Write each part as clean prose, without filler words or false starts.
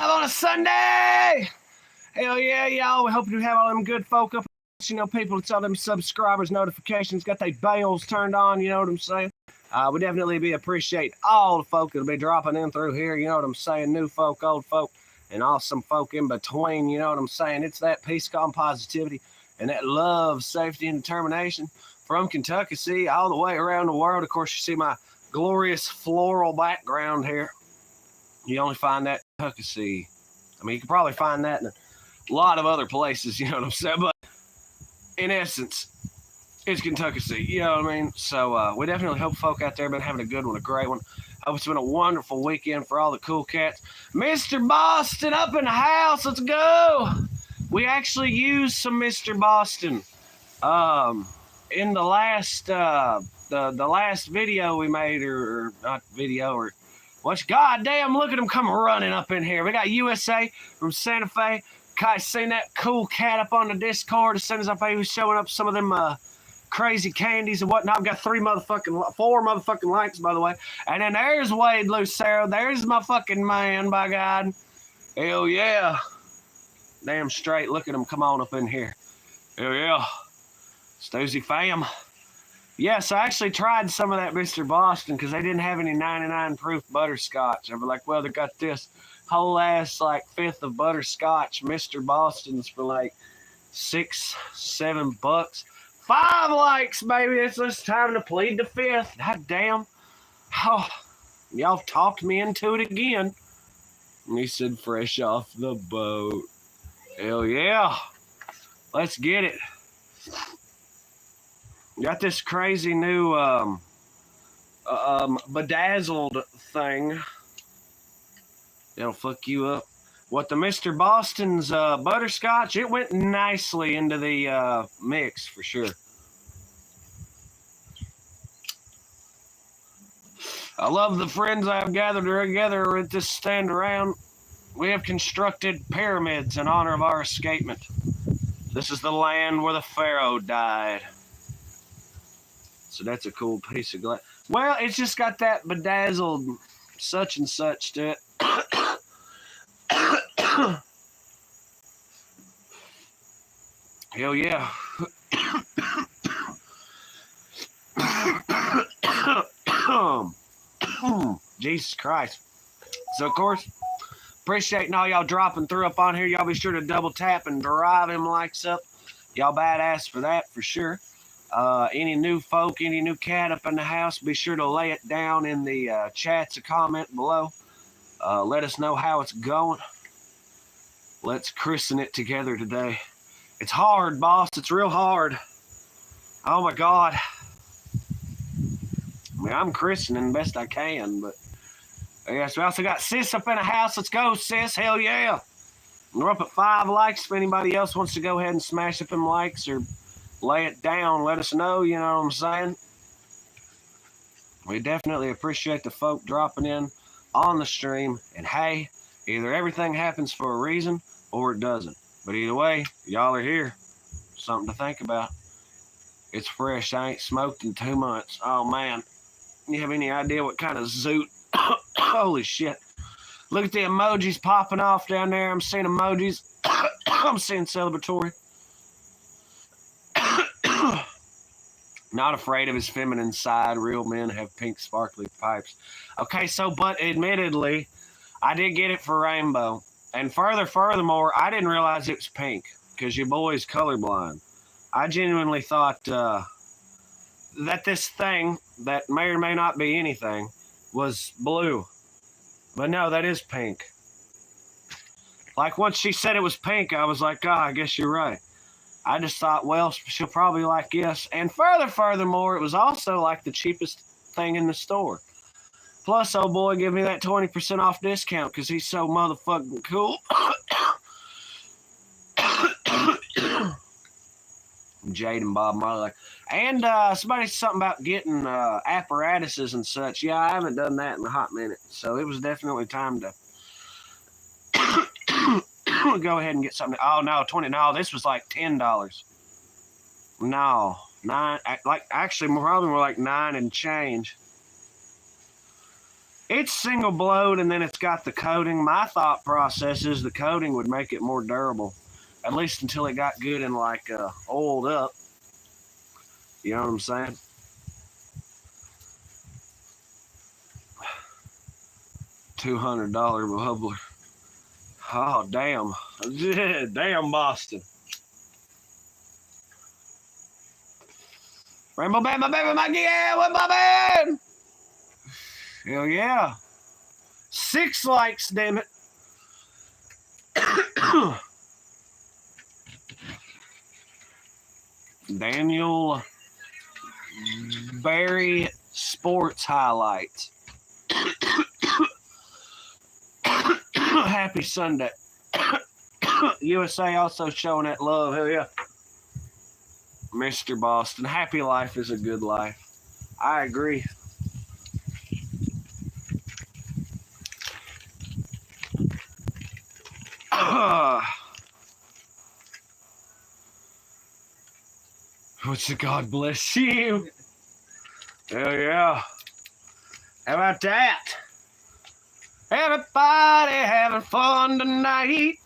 On a Sunday. Hell yeah, y'all. We hope you have all them good folk up. You know, people, it's all them subscribers, notifications, got their bells turned on, you know what I'm saying? We definitely appreciate all the folk that'll be dropping in through here, you know what I'm saying? New folk, old folk, and awesome folk in between, you know what I'm saying? It's that peace, calm, positivity, and that love, safety, and determination from Kentucky, see, all the way around the world. Of course, you see my glorious floral background here. You only find that in Kentucky. I mean, you can probably find that in a lot of other places, you know what I'm saying? But in essence, it's Kentucky, you know what I mean? So we definitely hope folk out there have been having a good one, a great one. Hope it's been a wonderful weekend for all the cool cats. Mr. Boston up in the house. Let's go. We actually used some Mr. Boston in the last the last video we made, or not video, or what's goddamn, look at them come running up in here. We got USA from Santa Fe. Guys, seen that cool cat up on the Discord as soon as he was showing up some of them crazy candies and whatnot. I've got four motherfucking likes, by the way. And then there's Wade Lucero. There's my fucking man, by God. Hell yeah. Damn straight. Look at him come on up in here. Hell yeah. Stoosey fam. Yes, I actually tried some of that Mr. Boston because they didn't have any 99 proof butterscotch. I was like, well, they got this whole ass like fifth of butterscotch Mr. Boston's for like $6-7. 5 likes, baby. It's just time to plead the fifth. God damn. Oh, y'all talked me into it again. And he said fresh off the boat. Hell yeah. Let's get it. Got this crazy new bedazzled thing. It'll fuck you up. What, the Mr. Boston's butterscotch, it went nicely into the mix for sure. I love the friends I've gathered together at this stand around. We have constructed pyramids in honor of our escapement. This is the land where the pharaoh died. So that's a cool piece of glass. Well, it's just got that bedazzled such and such to it. Hell yeah. Jesus Christ. So, of course, appreciating all y'all dropping through up on here. Y'all be sure to double tap and drive them likes up. Y'all badass for that, for sure. Any new folk, any new cat up in the house, be sure to lay it down in the chats or comment below. Let us know how it's going. Let's christen it together today. It's hard, boss. It's real hard. Oh, my God. I mean, I'm christening the best I can, but yes, we also got Sis up in the house. Let's go, Sis. Hell yeah. We're up at 5 likes. If anybody else wants to go ahead and smash up them likes or lay it down, let us know, you know what I'm saying? We definitely appreciate the folk dropping in on the stream. And hey, either everything happens for a reason or it doesn't. But either way, y'all are here. Something to think about. It's fresh. I ain't smoked in 2 months. Oh, man. You have any idea what kind of zoot? Holy shit. Look at the emojis popping off down there. I'm seeing emojis. I'm seeing celebratory. Not afraid of his feminine side. Real men have pink sparkly pipes. Okay, so, but admittedly, I did get it for rainbow. And furthermore, I didn't realize it was pink because your boy's colorblind. I genuinely thought that this thing that may or may not be anything was blue. But no, that is pink. Like, once she said it was pink, I was like, I guess you're right. I just thought, well, she'll probably like this. And furthermore, it was also like the cheapest thing in the store. Plus, old boy gave me that 20% off discount because he's so motherfucking cool. Jade and Bob Marley. And somebody said something about getting apparatuses and such. Yeah, I haven't done that in a hot minute. So it was definitely time to go ahead and get something. Oh, no, 20. No, this was like $10. No, 9. Like, actually, probably more like 9 and change. It's single blowed and then it's got the coating. My thought process is the coating would make it more durable, at least until it got good and like oiled up. You know what I'm saying? $200 bubbler. Oh, damn. Damn, Boston. Rainbow Band, my baby, my yeah, what my band? Hell yeah. 6 likes, damn it. Daniel Barry Sports Highlights. Happy Sunday. USA also showing that love. Hell yeah. Mr. Boston. Happy life is a good life. I agree. What's the God bless you? Hell yeah. How about that? Everybody having fun tonight.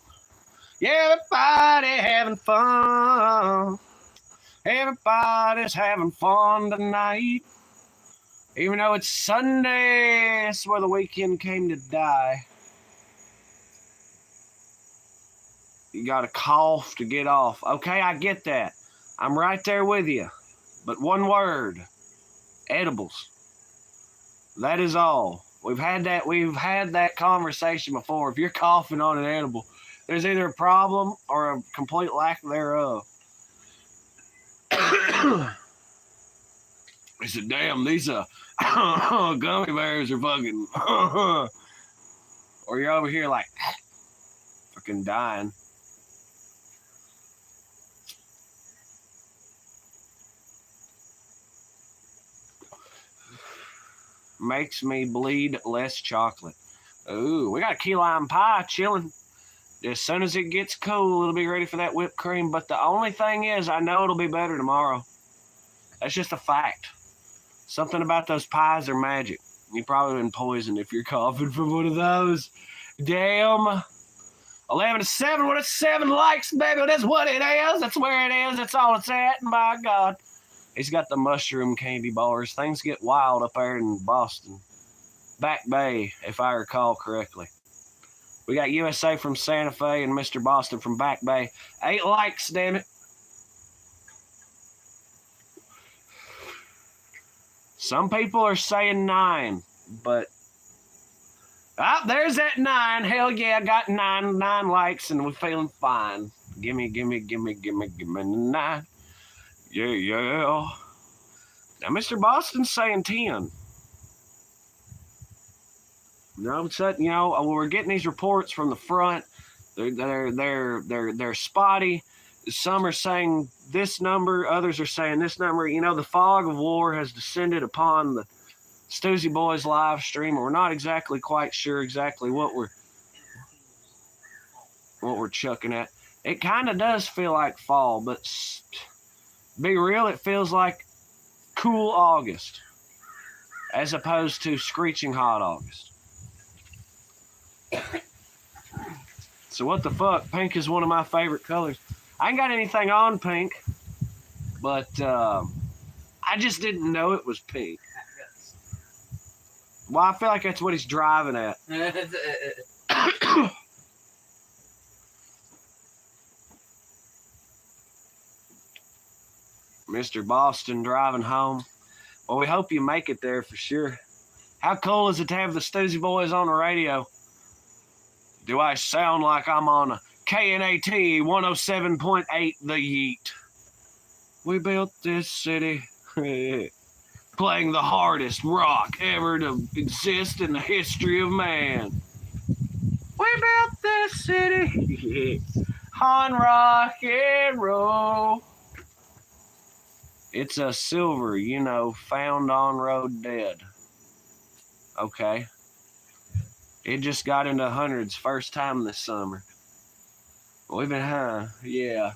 Yeah, everybody having fun. Everybody's having fun tonight. Even though it's Sunday, it's where the weekend came to die. You got to cough to get off. Okay, I get that. I'm right there with you. But one word. Edibles. That is all. We've had that conversation before. If you're coughing on an edible, there's either a problem or a complete lack thereof. I said, damn, these gummy bears are fucking or you're over here like fucking dying. Makes me bleed less chocolate. Ooh, we got a key lime pie chilling. As soon as it gets cool, it'll be ready for that whipped cream. But the only thing is, I know it'll be better tomorrow. That's just a fact. Something about those pies are magic. You've probably been poisoned if you're coughing from one of those. Damn. 11 to 7. What is 7 likes, baby? That's what it is. That's where it is. That's all it's at. And by God. He's got the mushroom candy bars. Things get wild up there in Boston. Back Bay, if I recall correctly. We got USA from Santa Fe and Mr. Boston from Back Bay. 8 likes, damn it. Some people are saying 9, but there's that 9. Hell yeah, I got 9 likes and we're feeling fine. Gimme 9. Yeah. Now, Mr. Boston's saying 10. You know, we're getting these reports from the front. They're spotty. Some are saying this number, others are saying this number. You know, the fog of war has descended upon the Stoosey Boys live stream, and we're not exactly quite sure exactly what we're chucking at. It kind of does feel like fall, but be real, it feels like cool August as opposed to screeching hot August. So what the fuck? Pink is one of my favorite colors. I ain't got anything on pink, but I just didn't know it was pink. Well, I feel like that's what he's driving at. Mr. Boston driving home. Well, we hope you make it there for sure. How cool is it to have the Stoosey Boys on the radio? Do I sound like I'm on a KNAT 107.8 The Yeet? We built this city. Playing the hardest rock ever to exist in the history of man. We built this city on rock and roll. It's a silver, found on road dead. Okay. It just got into hundreds first time this summer. We've been, yeah.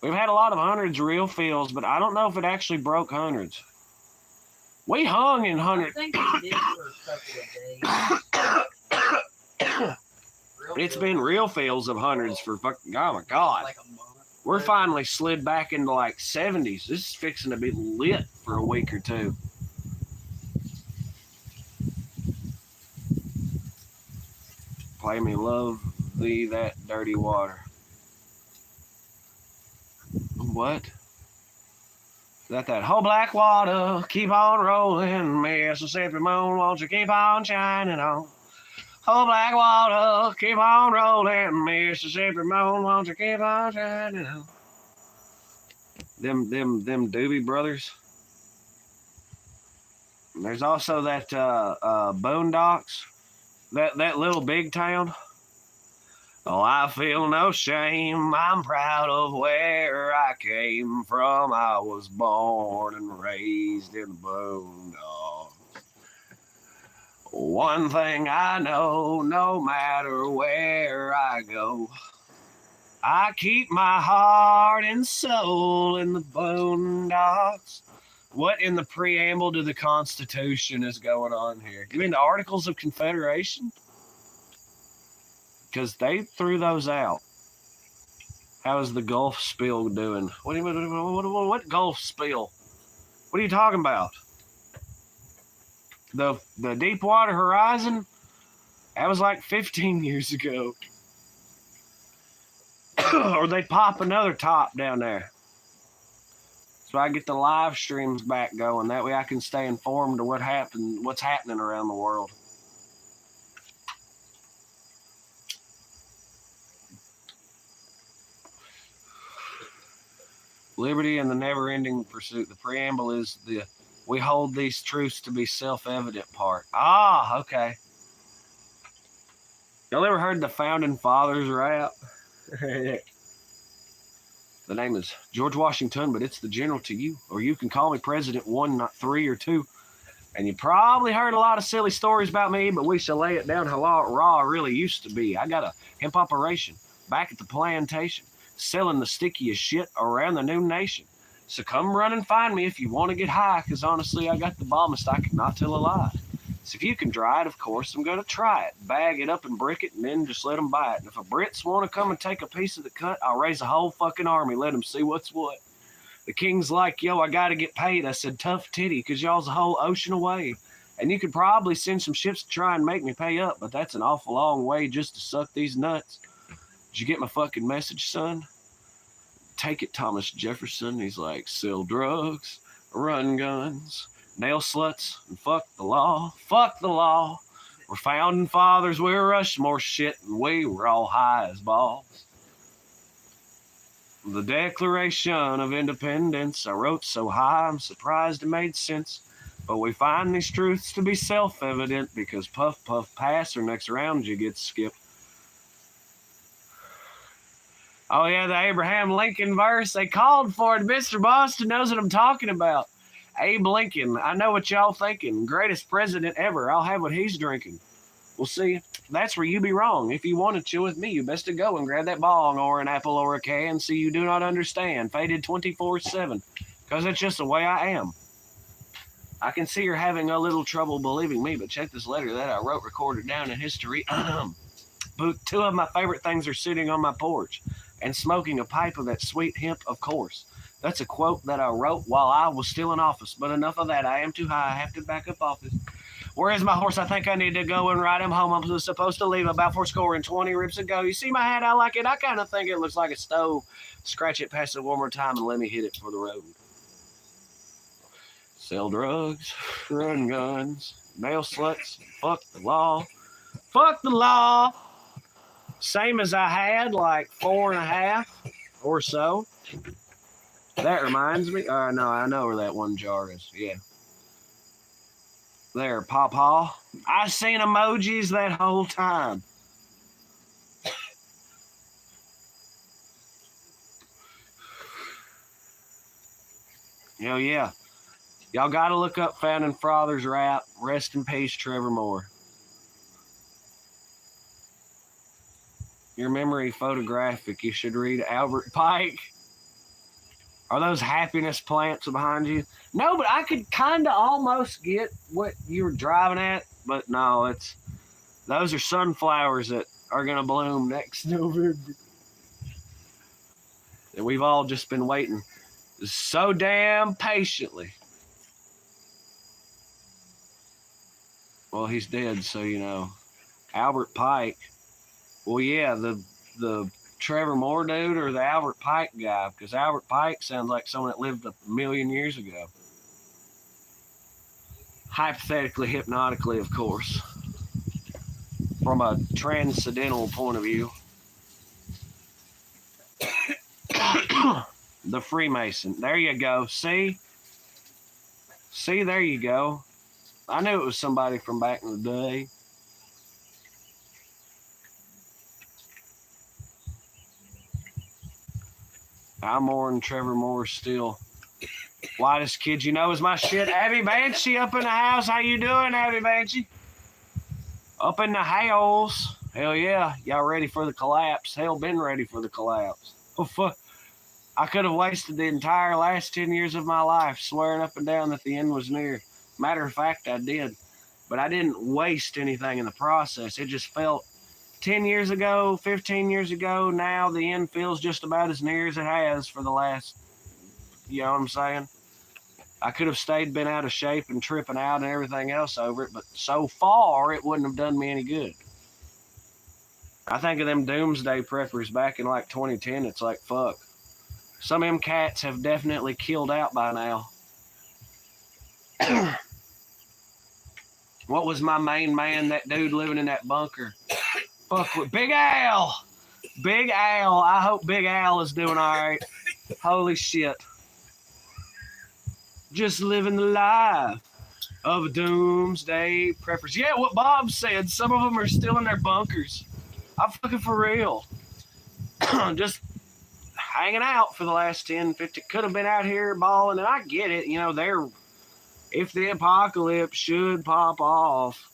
We've had a lot of hundreds real feels, but I don't know if it actually broke hundreds. We hung in hundreds. I think we did for a couple of days. It's been real feels of hundreds for fucking, oh my God. Like a month. We're finally slid back into like 70s. This is fixing to be lit for a week or two. Play me love thee that dirty water. What? Is that whole black water, keep on rolling, Mississippi moon, won't you keep on shining on? Whole black water, keep on rolling, Mississippi moon, won't you keep on shining on? Them Doobie Brothers. And there's also that Boondocks, that little big town. Oh, I feel no shame. I'm proud of where I came from. I was born and raised in the Boondocks. One thing I know, no matter where I go, I keep my heart and soul in the Boondocks. What in the preamble to the Constitution is going on here? You mean the Articles of Confederation? Because they threw those out. How is the Gulf spill doing? What Gulf spill? What are you talking about? The Deepwater Horizon? That was like 15 years ago. Or they pop another top down there. So I get the live streams back going. That way I can stay informed of what's happening around the world. Liberty and the never-ending pursuit. The preamble is we hold these truths to be self-evident part. Ah, okay. Y'all ever heard the Founding Fathers rap? The name is George Washington, but it's the general to you. Or you can call me President 1, not 3 or 2. And you probably heard a lot of silly stories about me, but we shall lay it down how raw it really used to be. I got a hemp operation back at the plantation, selling the stickiest shit around the new nation. So come run and find me if you want to get high, because honestly, I got the bombest I cannot tell a lie. So if you can dry it, of course, I'm going to try it. Bag it up and brick it, and then just let them buy it. And if a Brits want to come and take a piece of the cut, I'll raise a whole fucking army, let them see what's what. The king's like, yo, I got to get paid. I said, tough titty, because y'all's a whole ocean away. And you could probably send some ships to try and make me pay up, but that's an awful long way just to suck these nuts. Did you get my fucking message, son? Take it, Thomas Jefferson. He's like, sell drugs, run guns, nail sluts, and fuck the law. Fuck the law. We're founding fathers, we're Rushmore shit, and we were all high as balls. The Declaration of Independence I wrote so high I'm surprised it made sense. But we find these truths to be self-evident because puff, puff, pass, or next round you get skipped. Oh, yeah, the Abraham Lincoln verse. They called for it. Mr. Boston knows what I'm talking about. Abe Lincoln, I know what y'all thinking. Greatest president ever. I'll have what he's drinking. Well, see, that's where you be wrong. If you want to chill with me, you best to go and grab that bong or an apple or a can. See, you do not understand. Faded 24/7. Because it's just the way I am. I can see you're having a little trouble believing me, but check this letter that I wrote, recorded down in history. Two of my favorite things are sitting on my porch and smoking a pipe of that sweet hemp, of course. That's a quote that I wrote while I was still in office. But enough of that. I am too high. I have to back up office. Where is my horse? I think I need to go and ride him home. I'm supposed to leave about 420 rips ago. You see my hat? I like it. I kind of think it looks like a stove. Scratch it past it one more time and let me hit it for the road. Sell drugs, run guns, nail sluts, fuck the law. Fuck the law. Same as I had, like 4.5 or so. That reminds me. No, I know where that one jar is. Yeah. There, Pawpaw. I seen emojis that whole time. Hell yeah. Y'all got to look up Founding Fathers rap. Rest in peace, Trevor Moore. Your memory photographic. You should read Albert Pike. Are those happiness plants behind you? No, but I could kind of almost get what you were driving at, but no, those are sunflowers that are gonna bloom next November. And we've all just been waiting so damn patiently. Well, he's dead, so you know. Albert Pike. Well, yeah, the Trevor Moore dude or the Albert Pike guy, because Albert Pike sounds like someone that lived a million years ago. Hypothetically, hypnotically, of course. From a transcendental point of view. The Freemason. There you go. See? See, there you go. I knew it was somebody from back in the day. I'm Moore and Trevor Moore still. Whitest kid you know is my shit. Abby Banshee up in the house. How you doing, Abby Banshee? Up in the house. Hell yeah. Y'all ready for the collapse? Hell, been ready for the collapse. Oh, fuck. I could have wasted the entire last 10 years of my life swearing up and down that the end was near. Matter of fact, I did. But I didn't waste anything in the process. It just felt 10 years ago, 15 years ago, now the end feels just about as near as it has for the last, you know what I'm saying? I could have stayed, been out of shape and tripping out and everything else over it, but so far it wouldn't have done me any good. I think of them doomsday preppers back in like 2010, it's like, fuck. Some of them cats have definitely killed out by now. What was my main man, that dude living in that bunker? Fuck with Big Al. Big Al. I hope Big Al is doing all right. Holy shit. Just living the life of doomsday preppers. Yeah, what Bob said. Some of them are still in their bunkers. I'm fucking for real. Just hanging out for the last 10, 15. Could have been out here balling, and I get it. You know, if the apocalypse should pop off,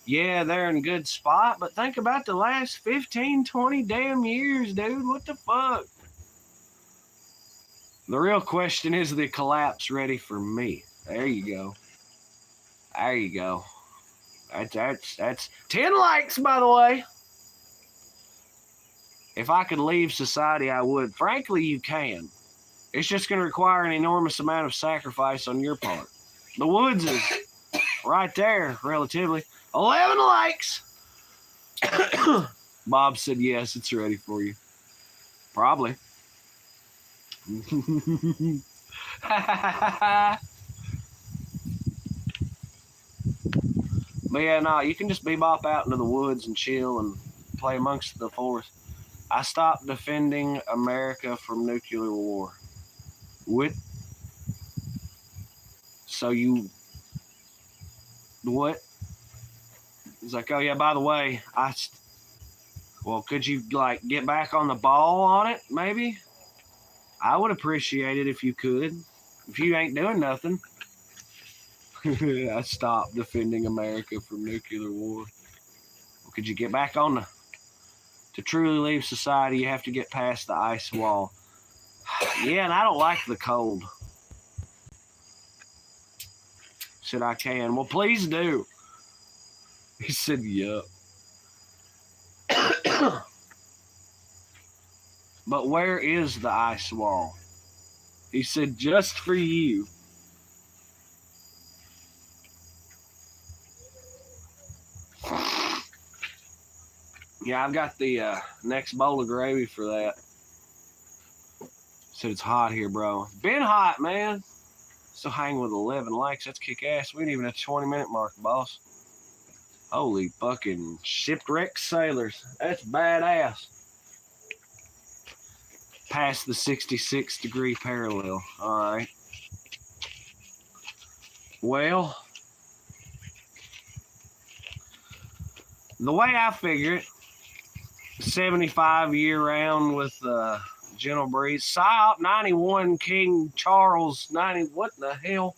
yeah, they're in a good spot, but think about the last 15, 20 damn years, dude. What the fuck? The real question is the collapse ready for me? There you go. There you go. That's 10 likes, by the way. If I could leave society, I would. Frankly, you can. It's just going to require an enormous amount of sacrifice on your part. The woods is right there, relatively. 11 likes. Bob said, yes, it's ready for you. Probably. But yeah, no, you can just bebop out into the woods and chill and play amongst the forest. I stopped defending America from nuclear war. What? So you... What? He's like, oh yeah, by the way, well, could you like get back on the ball on it, maybe? I would appreciate it if you could. If you ain't doing nothing. I stopped defending America from nuclear war. Well, could you get back on to truly leave society, you have to get past the ice wall. Yeah, and I don't like the cold. Said I can. Well, please do. He said, yup. But where is the ice wall? He said, just for you. Yeah, I've got the next bowl of gravy for that. Said it's hot here, bro. Been hot, man. Still hanging with 11 likes. That's kick ass. We ain't even at the 20-minute mark, boss. Holy fucking shipwrecked sailors. That's badass. Past the 66-degree parallel. All right. Well, the way I figure it, 75 year round with gentle breeze. PSYOP 91, King Charles 90. What the hell?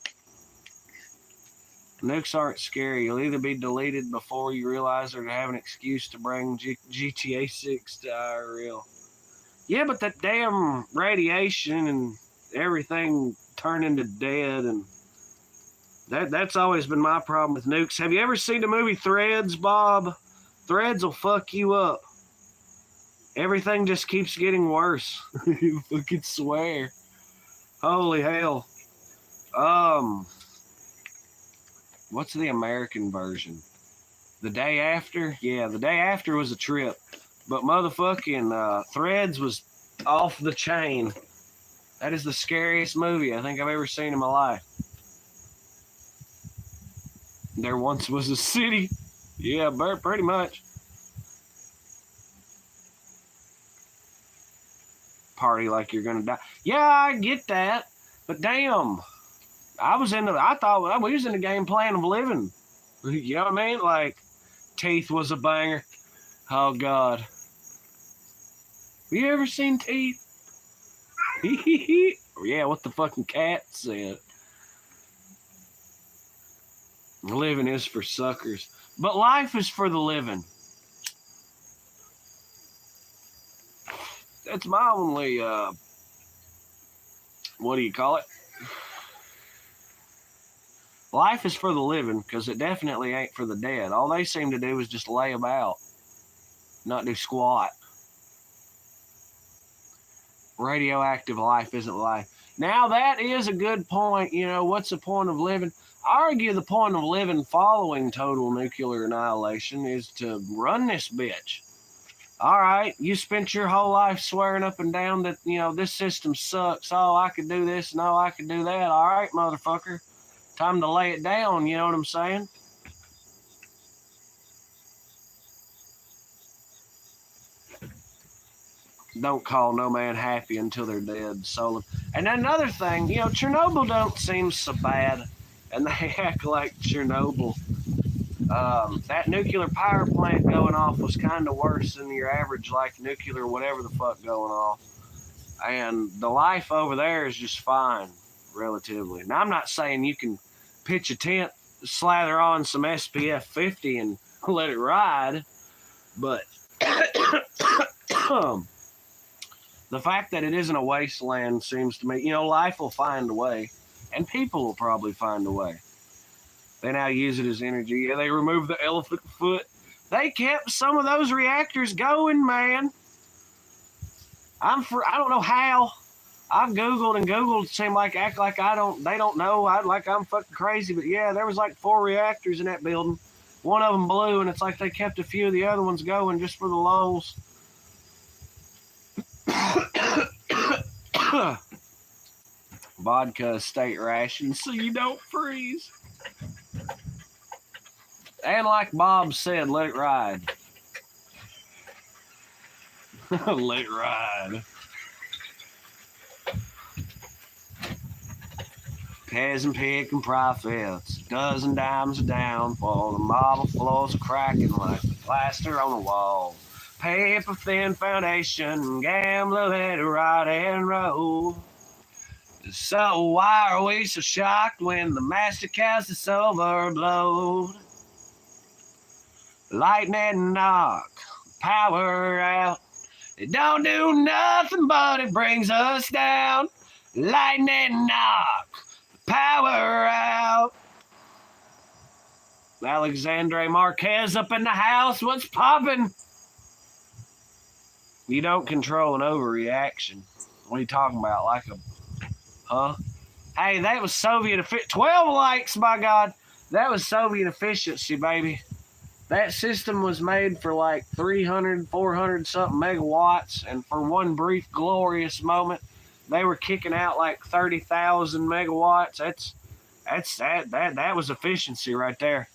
Nukes aren't scary. You'll either be deleted before you realize or to have an excuse to bring GTA 6 to IRL. Yeah, but that damn radiation and everything turning to dead, and that's always been my problem with nukes. Have you ever seen the movie Threads, Bob? Threads will fuck you up. Everything just keeps getting worse. You fucking swear. Holy hell. What's the American version? The Day After? Yeah, The Day After was a trip. But motherfucking Threads was off the chain. That is the scariest movie I think I've ever seen in my life. There once was a city. Yeah, pretty much. Party like you're gonna die. Yeah, I get that. But damn. I thought we was in the game plan of living. You know what I mean? Like, Teeth was a banger. Oh, God. Have you ever seen Teeth? Yeah, what the fucking cat said. Living is for suckers. But life is for the living. That's my only, what do you call it? Life is for the living, because it definitely ain't for the dead. All they seem to do is just lay about, not do squat. Radioactive life isn't life. Now, that is a good point. You know, what's the point of living? I argue the point of living following total nuclear annihilation is to run this bitch. All right, you spent your whole life swearing up and down that, you know, this system sucks. Oh, I could do this. No, I could do that. All right, motherfucker. Time to lay it down, you know what I'm saying? Don't call no man happy until they're dead, Solon. And another thing, you know, Chernobyl don't seem so bad, and they act like Chernobyl. That nuclear power plant going off was kind of worse than your average, like, nuclear whatever the fuck going off. And the life over there is just fine, relatively. Now, I'm not saying you can pitch a tent, slather on some SPF 50 and let it ride, but the fact that it isn't a wasteland seems to me, you know, life will find a way, and people will probably find a way. They now use it as energy. Yeah, they removed the elephant foot. They kept some of those reactors going, man. I don't know how. I've Googled and Googled, seem like act like they don't know, like I'm fucking crazy, but yeah, there was like 4 reactors in that building. One of them blew, and it's like they kept a few of the other ones going just for the lulz. Vodka state ration so you don't freeze. And like Bob said, let it ride. Let it ride. Peasant picking profits, dozen dimes down for the marble floors cracking like the plaster on the wall. Paper thin foundation, gambler let it ride and roll. So why are we so shocked when the master cast the silver blowed? Lightning knock, power out. It don't do nothing but it brings us down. Lightning knock, power out. Alexandre Marquez up in the house. What's poppin'? You don't control an overreaction. What are you talking about? Like a, huh? Hey, that was Soviet efficiency. 12 likes, by God. That was Soviet efficiency, baby. That system was made for like 300, 400 something megawatts, and for one brief glorious moment, they were kicking out like 30,000 megawatts. That was efficiency right there.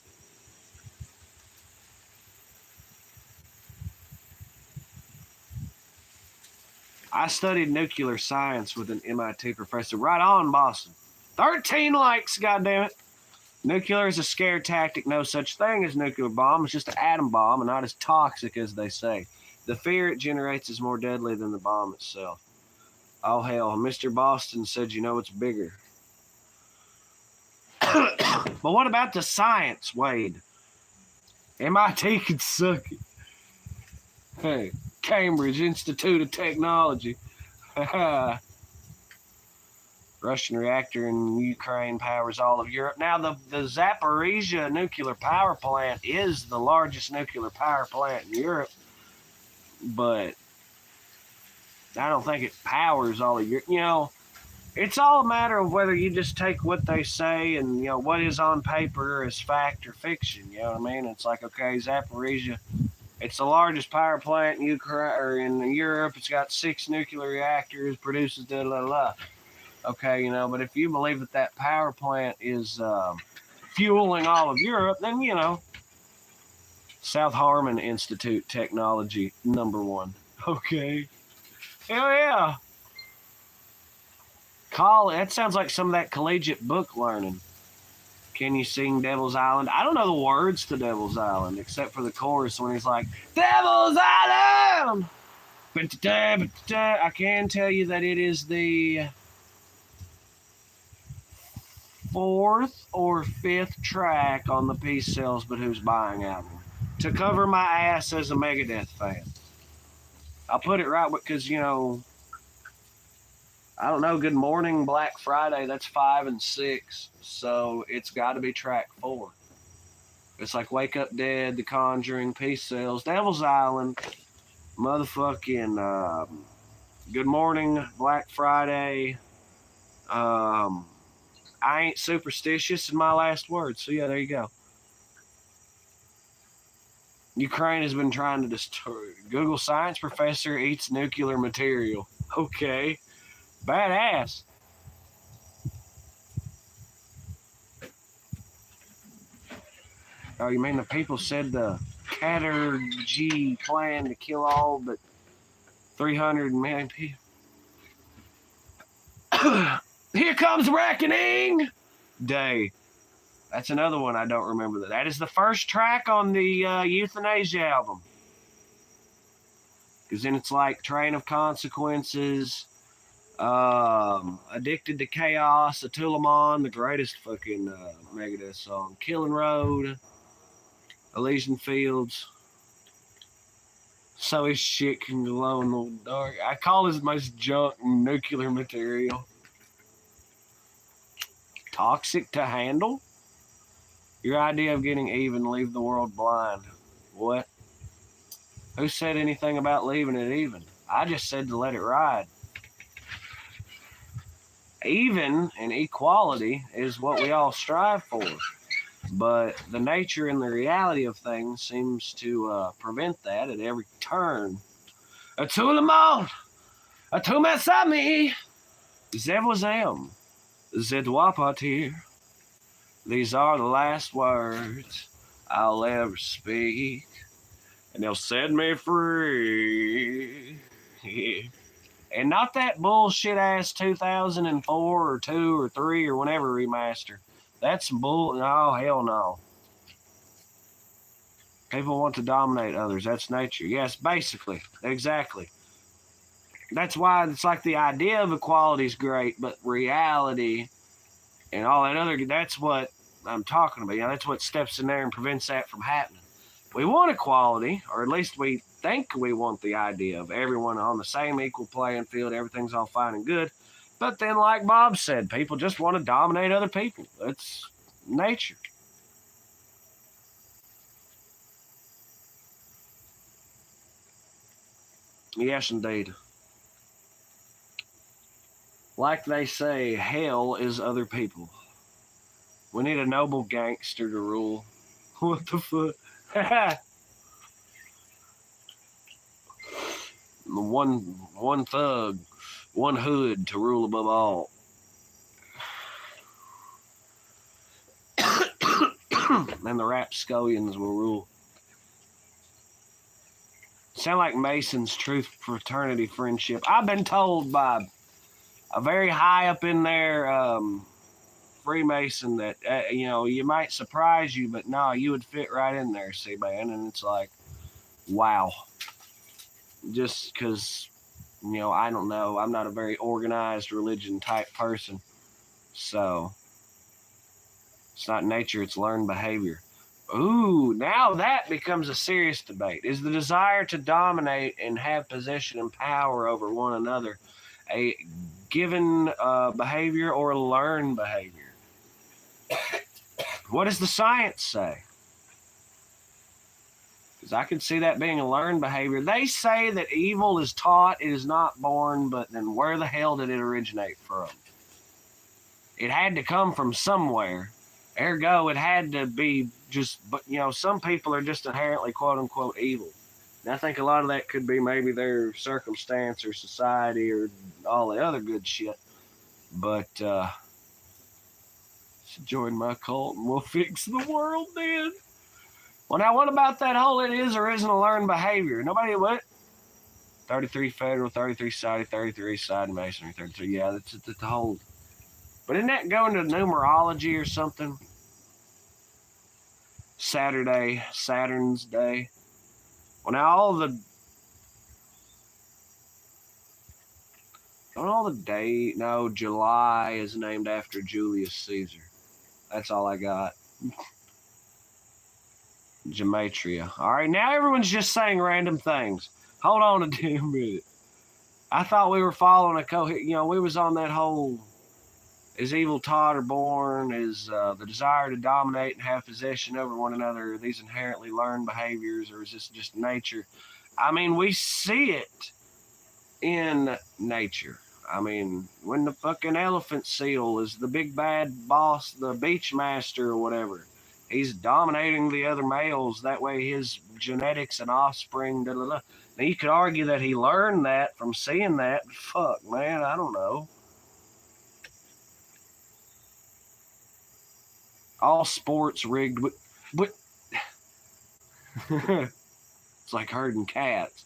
I studied nuclear science with an MIT professor. Right on, Boston. 13 likes, goddammit. Nuclear is a scare tactic. No such thing as nuclear bomb. It's just an atom bomb and not as toxic as they say. The fear it generates is more deadly than the bomb itself. Oh, hell. Mr. Boston said, you know, it's bigger. But what about the science, Wade? MIT could suck it. Hey, Cambridge Institute of Technology. Russian reactor in Ukraine powers all of Europe. Now, the Zaporizhia nuclear power plant is the largest nuclear power plant in Europe, but I don't think it powers all of Europe. It's all a matter of whether you just take what they say and, what is on paper as fact or fiction. You know what I mean? It's like, okay, Zaporizhia, it's the largest power plant in Ukraine or in Europe. It's got 6 nuclear reactors, produces da da da. Okay, but if you believe that power plant is fueling all of Europe, then, South Harmon Institute technology #1. Okay. Hell yeah. That sounds like some of that collegiate book learning. Can you sing Devil's Island? I don't know the words to Devil's Island except for the chorus when he's like, Devil's Island! I can tell you that it is the 4th or 5th track on the Peace Sells But Who's Buying album. To cover my ass as a Megadeth fan. I'll put it right because, I don't know, Good Morning, Black Friday, that's 5 and 6. So it's got to be track 4. It's like Wake Up Dead, The Conjuring, Peace Sells, Devil's Island, motherfucking Good Morning, Black Friday. I ain't superstitious in my last words. So yeah, there you go. Ukraine has been trying to destroy. Google science professor eats nuclear material. Okay. Badass. Oh, you mean the people said the Katerji plan to kill all but 300 million people? Here comes reckoning day. That's another one I don't remember. That is the first track on the Euthanasia album. Because then it's like Train of Consequences, Addicted to Chaos, Atulamon, the greatest fucking Megadeth song, Killing Road, Elysian Fields. So his shit can glow in the dark. I call this most junk nuclear material. Toxic to handle? Your idea of getting even, leave the world blind. What? Who said anything about leaving it even? I just said to let it ride. Even and equality is what we all strive for. But the nature and the reality of things seems to prevent that at every turn. Atulamon! Atumasami! Zevwazem! Zedwapatir. These are the last words I'll ever speak. And they'll set me free. And not that bullshit ass 2004 or 2 or 3 or whenever remaster. That's bull. No, hell no. People want to dominate others. That's nature. Yes, basically. Exactly. That's why it's like the idea of equality is great, but reality and all that other, that's what I'm talking about. That's what steps in there and prevents that from happening. We want equality, or at least we think we want the idea of everyone on the same equal playing field, everything's all fine and good. But then, like Bob said, people just want to dominate other people. That's nature. Yes, indeed. Like they say, hell is other people. We need a noble gangster to rule. What the fuck? one thug, one hood to rule above all. And the rapscallions will rule. Sound like Mason's Truth Fraternity Friendship. I've been told by a very high up in there Freemason that, you might surprise you, but no, you would fit right in there, see, man. And it's like, wow. Just because, I don't know. I'm not a very organized religion type person. So, it's not nature, it's learned behavior. Ooh, now that becomes a serious debate. Is the desire to dominate and have possession and power over one another a given behavior or a learned behavior? What does the science say? Because I could see that being a learned behavior. They say that evil is taught, it is not born, but then where the hell did it originate from? It had to come from somewhere. Ergo, it had to be just, but some people are just inherently quote unquote evil. And I think a lot of that could be maybe their circumstance or society or all the other good shit. But, join my cult and we'll fix the world then. Well, now what about that whole it is or isn't a learned behavior? Nobody what? 33 federal, 33 society, 33 side masonry, 33. Yeah, that's the whole. But isn't that going to numerology or something? Saturn's day. Well, now all the day. No, July is named after Julius Caesar. That's all I got. Gematria. All right, now everyone's just saying random things. Hold on a damn minute. I thought we were following we was on that whole, is evil taught or born? Is the desire to dominate and have possession over one another, are these inherently learned behaviors, or is this just nature? I mean, we see it in nature. I mean, when the fucking elephant seal is the big bad boss, the beach master or whatever, he's dominating the other males. That way his genetics and offspring, da, da, da. Now, you could argue that he learned that from seeing that. Fuck, man, I don't know. All sports rigged with it's like herding cats.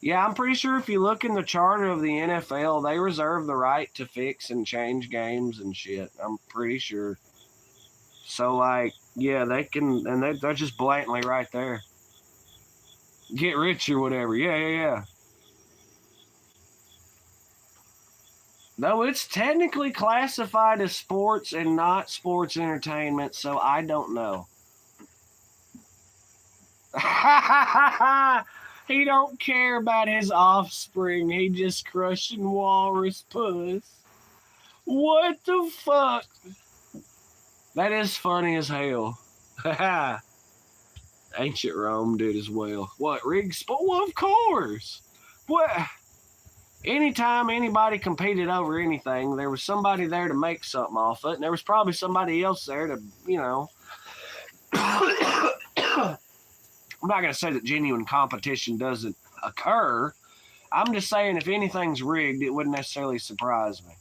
Yeah, I'm pretty sure if you look in the charter of the NFL, they reserve the right to fix and change games and shit. I'm pretty sure. So, like, yeah, they can, and they're just blatantly right there. Get rich or whatever. Yeah. Though it's technically classified as sports and not sports entertainment, so I don't know. He don't care about his offspring. He just crushing walrus puss. What the fuck? That is funny as hell. Ancient Rome did as well. What, rigged sport? Well, of course. What? Anytime anybody competed over anything, there was somebody there to make something off it, and there was probably somebody else there to, I'm not going to say that genuine competition doesn't occur. I'm just saying if anything's rigged, it wouldn't necessarily surprise me.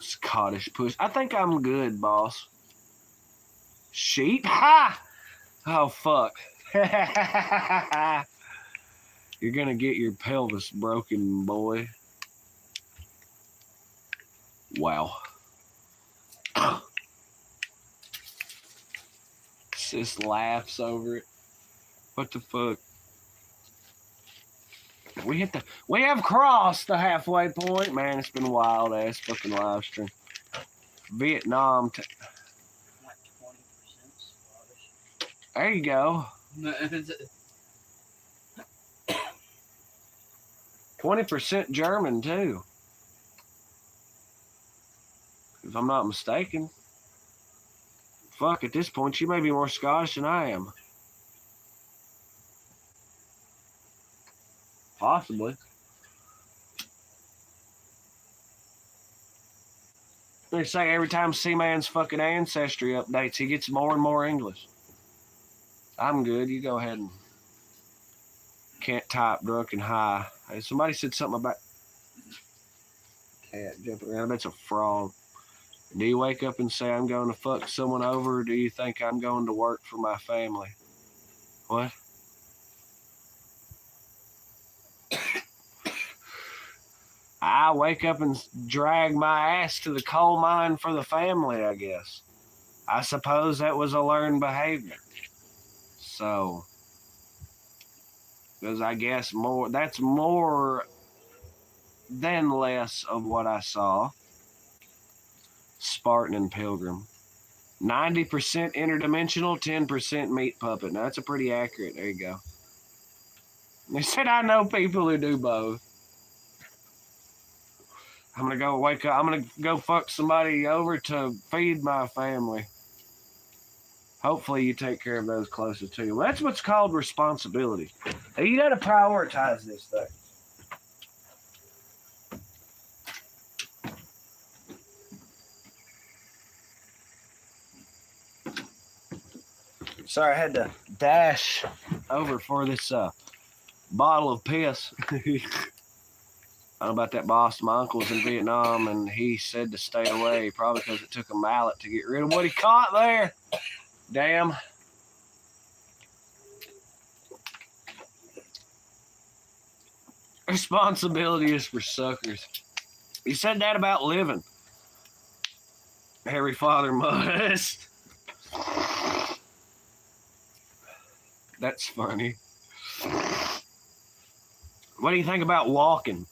Scottish push. I think I'm good, boss. Sheep? Ha! Oh, fuck. You're going to get your pelvis broken, boy. Wow. Sis laughs over it. What the fuck? We have crossed the halfway point. Man, it's been a wild ass fucking live stream. Vietnam. Like 20% Scottish. There you go. 20% German too. If I'm not mistaken. Fuck, at this point, you may be more Scottish than I am. Possibly. They say every time Seaman's fucking ancestry updates, he gets more and more English. I'm good. You go ahead and can't type drunk and high. Hey, somebody said something about cat jumping around. That's a frog. Do you wake up and say, I'm going to fuck someone over, or do you think I'm going to work for my family? What? I wake up and drag my ass to the coal mine for the family, I guess. I suppose that was a learned behavior. So, because I guess that's more than less of what I saw. Spartan and Pilgrim. 90% interdimensional, 10% meat puppet. Now, that's a pretty accurate. There you go. They said I know people who do both. I'm gonna go wake up. I'm gonna go fuck somebody over to feed my family. Hopefully, you take care of those closest to you. Well, that's what's called responsibility. You gotta prioritize this thing. Sorry, I had to dash over for this bottle of piss. I don't know about that boss. My uncle was in Vietnam, and he said to stay away, probably because it took a mallet to get rid of what he caught there. Damn. Responsibility is for suckers. He said that about living. Every father must. That's funny. What do you think about walking?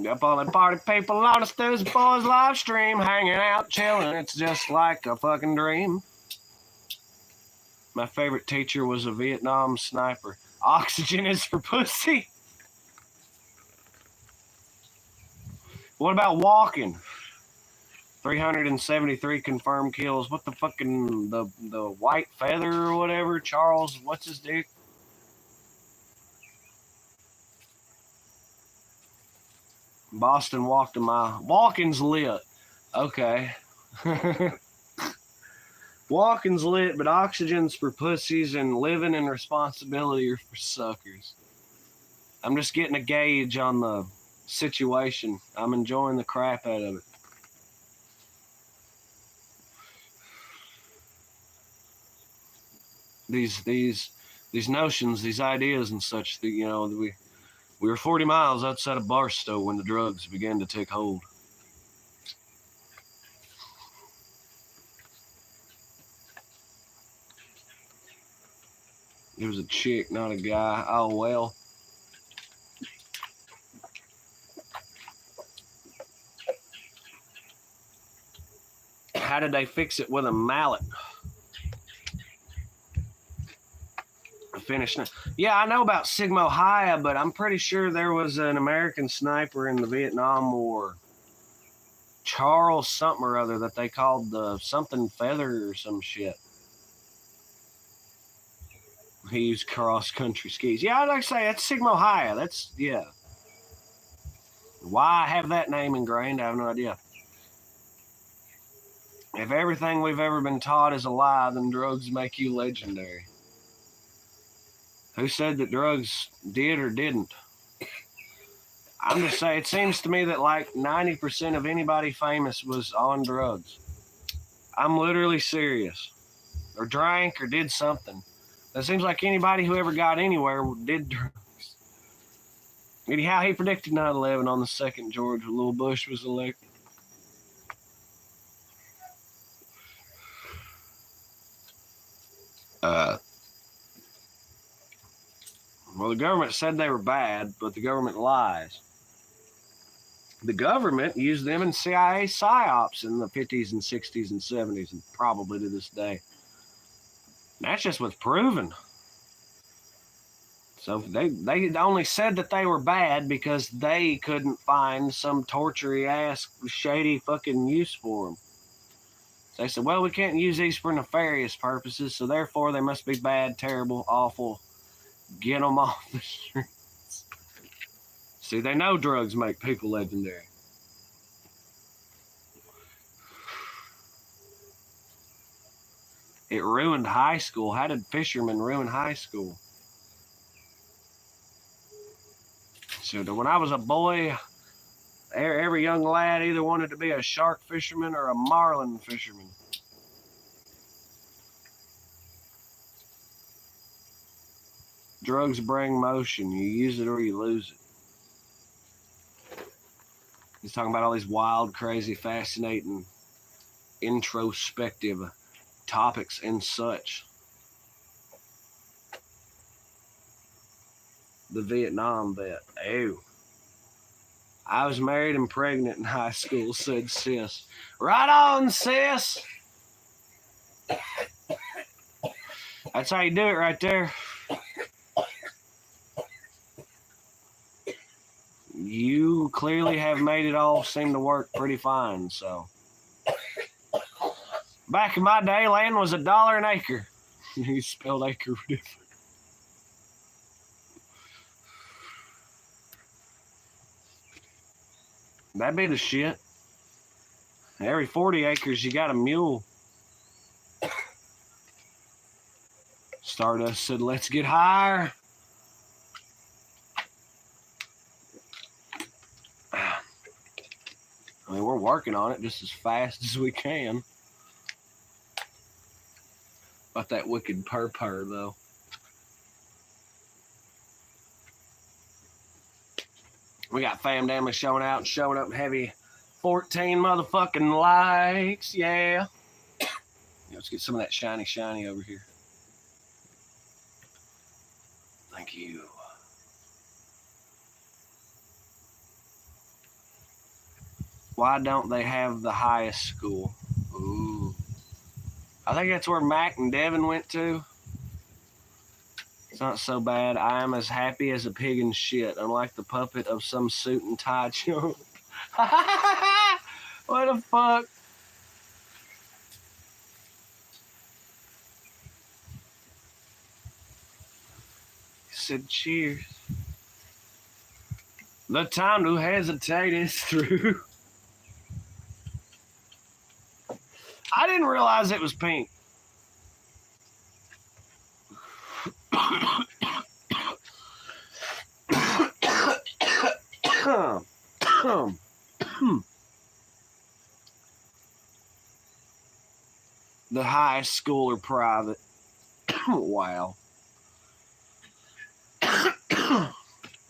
Up all the party people on the Stoosey Boys live stream, hanging out, chilling. It's just like a fucking dream. My favorite teacher was a Vietnam sniper. Oxygen is for pussy. What about walking? 373 confirmed kills. What the fucking the white feather or whatever? Charles, what's his dick? Boston walked a mile. Walking's lit. Okay. Walking's lit, but oxygen's for pussies and living and responsibility are for suckers. I'm just getting a gauge on the situation. I'm enjoying the crap out of it. These notions, these ideas and such, you know, we were 40 miles outside of Barstow when the drugs began to take hold. It was a chick, not a guy. Oh, well. How did they fix it with a mallet? Finish. Yeah, I know about Sigmo Haya, but I'm pretty sure there was an American sniper in the Vietnam War. Charles something or other that they called the something feather or some shit. He used cross-country skis. Yeah, I'd like to say that's Sigmo Haya. That's, yeah. Why I have that name ingrained, I have no idea. If everything we've ever been taught is a lie, then drugs make you legendary. Who said that drugs did or didn't? I'm just saying, it seems to me that like 90% of anybody famous was on drugs. I'm literally serious. Or drank or did something. It seems like anybody who ever got anywhere did drugs. Anyhow, he predicted 9/11 on the 2nd George when Little Bush was elected. Well, the government said they were bad, but the government lies. The government used them in CIA psyops in the 50s and 60s and 70s, and probably to this day. That's just what's proven. So they only said that they were bad because they couldn't find some tortury ass shady fucking use for them. So they said, well, we can't use these for nefarious purposes, so therefore they must be bad, terrible, awful. Get them off the streets. See, they know drugs make people legendary. It ruined high school. How did fishermen ruin high school? So when I was a boy, every young lad either wanted to be a shark fisherman or a marlin fisherman. Drugs bring motion. You use it or you lose it. He's talking about all these wild, crazy, fascinating, introspective topics and such. The Vietnam vet. Oh. I was married and pregnant in high school, said sis. Right on, sis. That's how you do it right there. You clearly have made it all seem to work pretty fine, so. Back in my day, land was $1 an acre. You spelled acre different. That'd be the shit. Every 40 acres, you got a mule. Stardust said, let's get higher. I mean, we're working on it just as fast as we can. About that wicked purr, though. We got fam damn showing out and showing up heavy. 14 motherfucking likes, yeah. Let's get some of that shiny over here. Thank you. Why don't they have the highest school? Ooh. I think that's where Mac and Devin went to. It's not so bad. I am as happy as a pig in shit, unlike the puppet of some suit and tie chump. What the fuck? He said cheers. The time to hesitate is through. I didn't realize it was pink. The high school or private. Wow.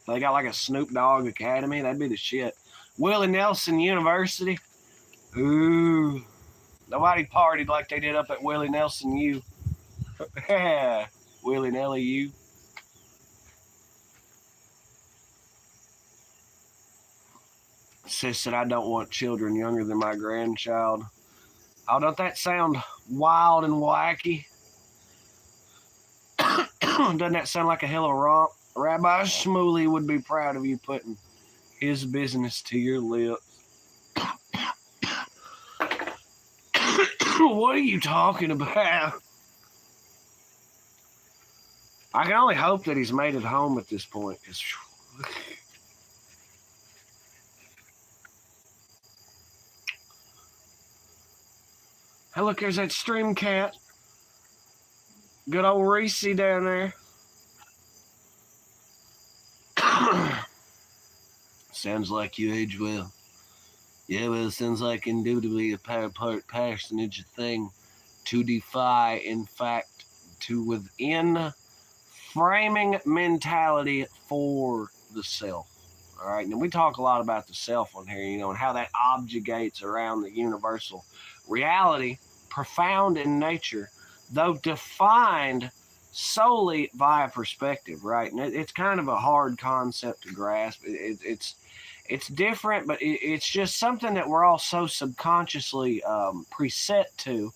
They got like a Snoop Dogg Academy. That'd be the shit. Willie Nelson University. Ooh. Nobody partied like they did up at Willie Nelson U. Yeah. Willie Nelly U. Sis said, I don't want children younger than my grandchild. Oh, don't that sound wild and wacky? Doesn't that sound like a hell of a romp? Rabbi Shmuley would be proud of you putting his business to your lips. What are you talking about? I can only hope that he's made it home at this point. Hey, look, there's that stream cat. Good old Reese down there. Sounds like you age well. Yeah, well, it sounds like indubitably a part personage thing to defy, in fact, to within framing mentality for the self. All right, and we talk a lot about the self on here, you know, and how that objects around the universal reality, profound in nature, though defined solely via perspective, right? And it's kind of a hard concept to grasp. It's different, but it's just something that we're all so subconsciously preset to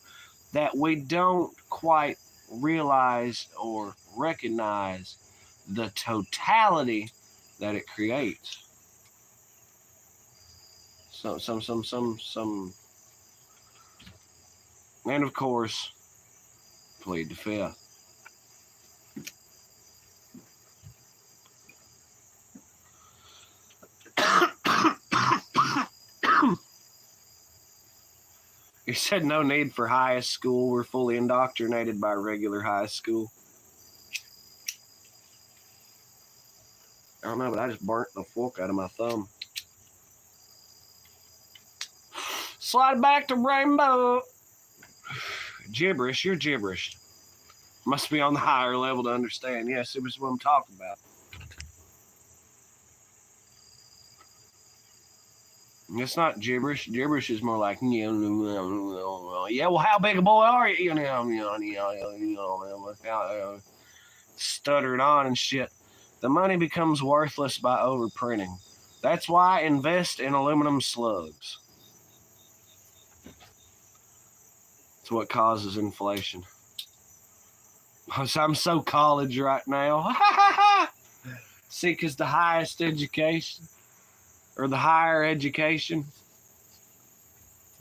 that we don't quite realize or recognize the totality that it creates. So some, and of course, plead the fifth. You said no need for highest school. We're fully indoctrinated by regular high school. I don't know, but I just burnt the fork out of my thumb. Slide back to rainbow. Gibberish, you're gibberish. Must be on the higher level to understand. Yes, it was what I'm talking about. It's not gibberish. Gibberish is more like, yeah, well, how big a boy are you? Stuttering on and shit. The money becomes worthless by overprinting. That's why invest in aluminum slugs. It's what causes inflation. I'm so college right now. See, because the highest education, or the higher education,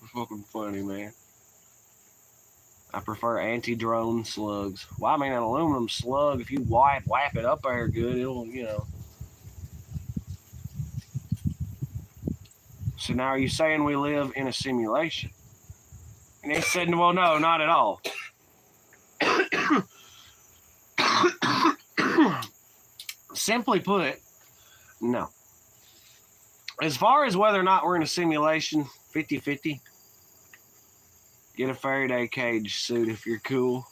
it's fucking funny, man. I prefer anti-drone slugs. Well, I mean, an aluminum slug, if you whap it up there good, it'll, So now are you saying we live in a simulation? And he said, well, no, not at all. Simply put, no. As far as whether or not we're in a simulation, 50-50. Get a Faraday cage suit if you're cool.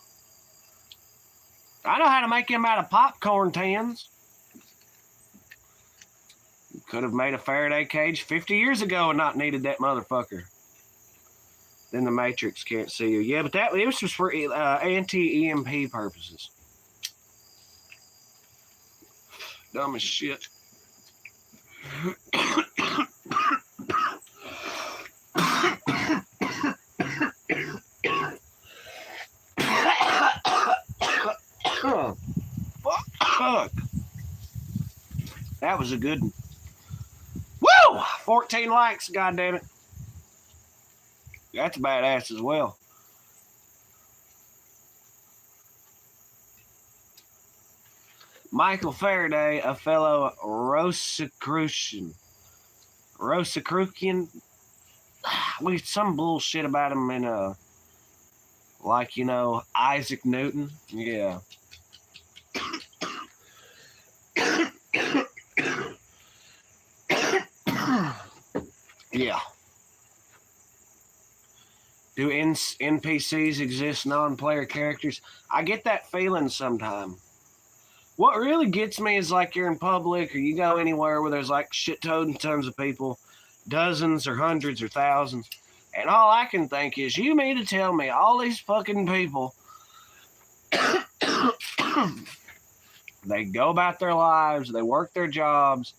I know how to make them out of popcorn tins. Could have made a Faraday cage 50 years ago and not needed that motherfucker. Then the Matrix can't see you. Yeah, but it was just for anti-EMP purposes. Dumb as shit. Fuck. That was a good one. Woo! 14 likes, goddammit. That's badass as well. Michael Faraday, a fellow Rosicrucian. Some bullshit about him in Isaac Newton. Yeah. Yeah. Do NPCs exist, non-player characters? I get that feeling sometime. What really gets me is like you're in public or you go anywhere where there's like shit tons of people, dozens or hundreds or thousands, and all I can think is, you mean to tell me all these fucking people, they go about their lives, they work their jobs,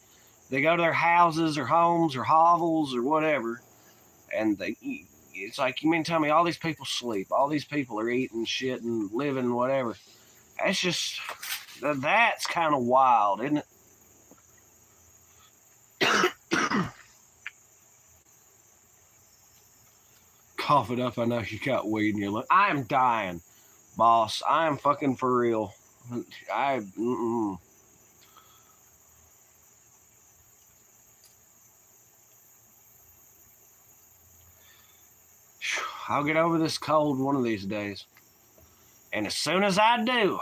they go to their houses or homes or hovels or whatever, and it's like, you mean to tell me all these people sleep, all these people are eating shit and living whatever. That's kind of wild, isn't it? Cough it up. I know you got weed in your lip. I am dying, boss. I am fucking for real. I'll get over this cold one of these days. And as soon as I do...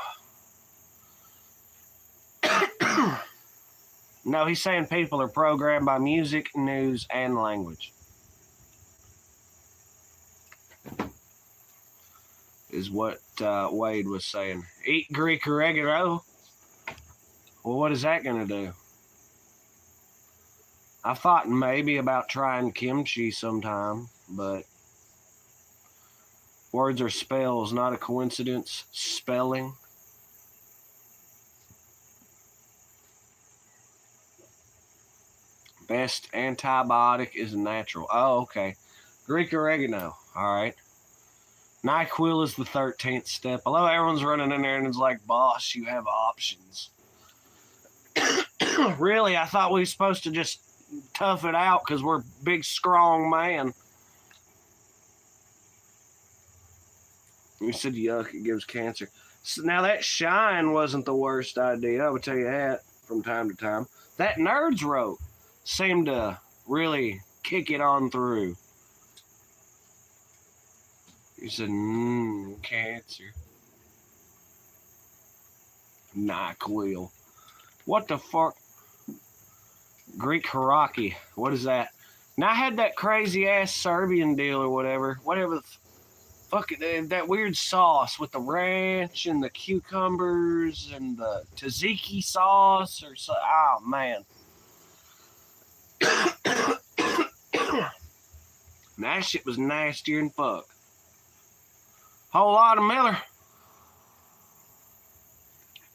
No, he's saying people are programmed by music, news, and language. Is what Wade was saying. Eat Greek oregano. Well, what is that going to do? I thought maybe about trying kimchi sometime, but words are spells, not a coincidence. Spelling. Best antibiotic is natural. Oh, okay. Greek oregano. All right. NyQuil is the 13th step. Although everyone's running in there and it's like, boss, you have options. Really, I thought we were supposed to just tough it out because we're big, strong man. You said, yuck, it gives cancer. So now that shine wasn't the worst idea. I would tell you that from time to time. That Nerds wrote seemed to really kick it on through. He said, cancer. NyQuil. What the fuck? Greek Hiraki. What is that? Now I had that crazy ass Serbian deal or whatever. Whatever the fuck, that weird sauce with the ranch and the cucumbers and the tzatziki sauce or so. Oh, man. And that shit was nastier than fuck. Whole lot of Miller.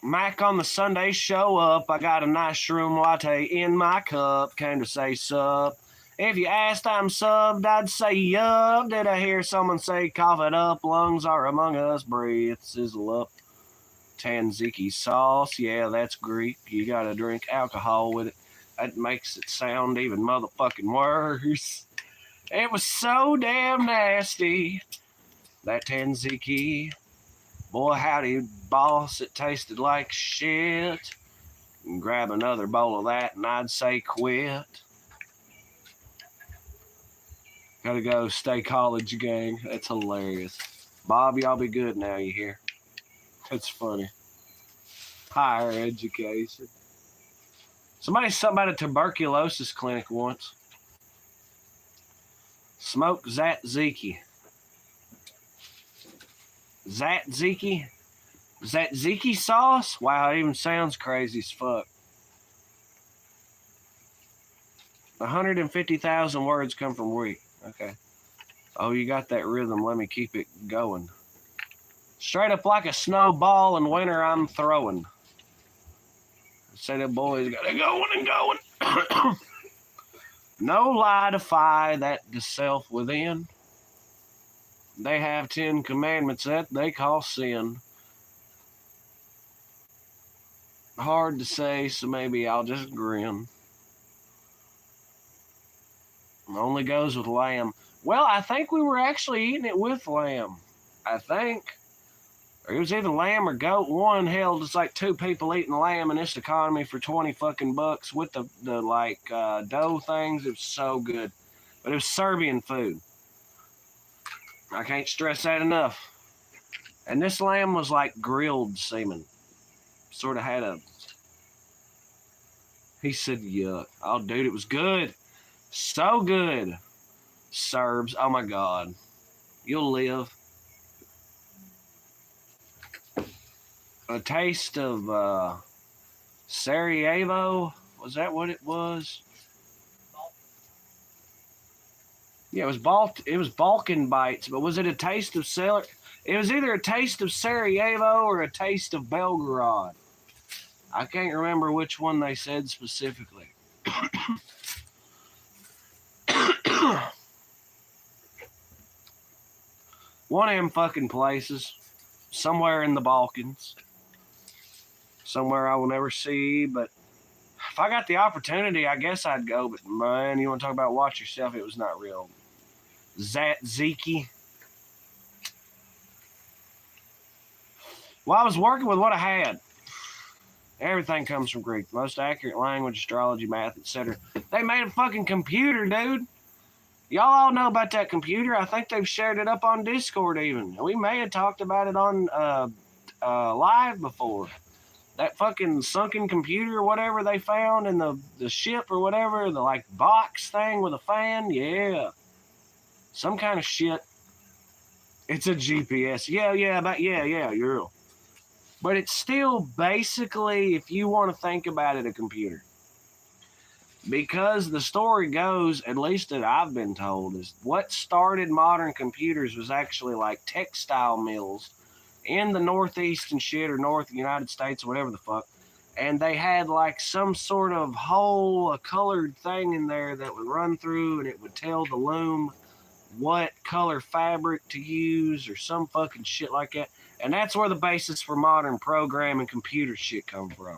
Mac on the Sunday show up. I got a nice shroom latte in my cup. Came to say sup. If you asked I'm subbed, I'd say yup. Did I hear someone say cough it up? Lungs are among us. Breathe, sizzle up. Tzatziki sauce. Yeah, that's Greek. You gotta drink alcohol with it. That makes it sound even motherfucking worse. It was so damn nasty. That tzatziki. Boy, howdy, boss, it tasted like shit. Grab another bowl of that and I'd say quit. Gotta go, stay college, gang. That's hilarious. Bob, y'all be good now, you hear? That's funny. Higher education. Somebody said something about a tuberculosis clinic once. Smoke tzatziki. Tzatziki? Tzatziki sauce? Wow, it even sounds crazy as fuck. 150,000 words come from week. Okay. Oh, you got that rhythm. Let me keep it going. Straight up like a snowball in winter I'm throwing. Say the boys got it going and going. No lie defy that the self within. They have 10 commandments that they call sin. Hard to say, so maybe I'll just grin. Only goes with lamb. Well, I think we were actually eating it with lamb. I think. Or it was either lamb or goat. One, hell, it's like 2 people eating lamb in this economy for 20 fucking bucks with the dough things. It was so good. But it was Serbian food. I can't stress that enough. And this lamb was like grilled semen. Sort of had a... He said, yuck. Oh, dude, it was good. So good. Serbs. Oh, my God. You'll live. A taste of Sarajevo. Was that what it was? Yeah, it was Balkan bites, but was it a taste of It was either a taste of Sarajevo or a taste of Belgrade. I can't remember which one they said specifically. One of them fucking places. Somewhere in the Balkans. Somewhere I will never see, but if I got the opportunity, I guess I'd go. But man, you want to talk about watch yourself? It was not real. Tzatziki. Well, I was working with what I had. Everything comes from Greek. The most accurate language, astrology, math, etc. They made a fucking computer, dude. Y'all all know about that computer. I think they've shared it up on Discord even. We may have talked about it on live before. That fucking sunken computer or whatever they found in the ship or whatever, the like box thing with a fan, yeah. Some kind of shit. It's a GPS. Yeah, yeah. But it's still basically, if you want to think about it, a computer. Because the story goes, at least that I've been told, is what started modern computers was actually like textile mills in the Northeast and shit, or North United States, or whatever the fuck. And they had like some sort of hole, a colored thing in there that would run through and it would tell the loom what color fabric to use or some fucking shit like that. And that's where the basis for modern programming computer shit come from.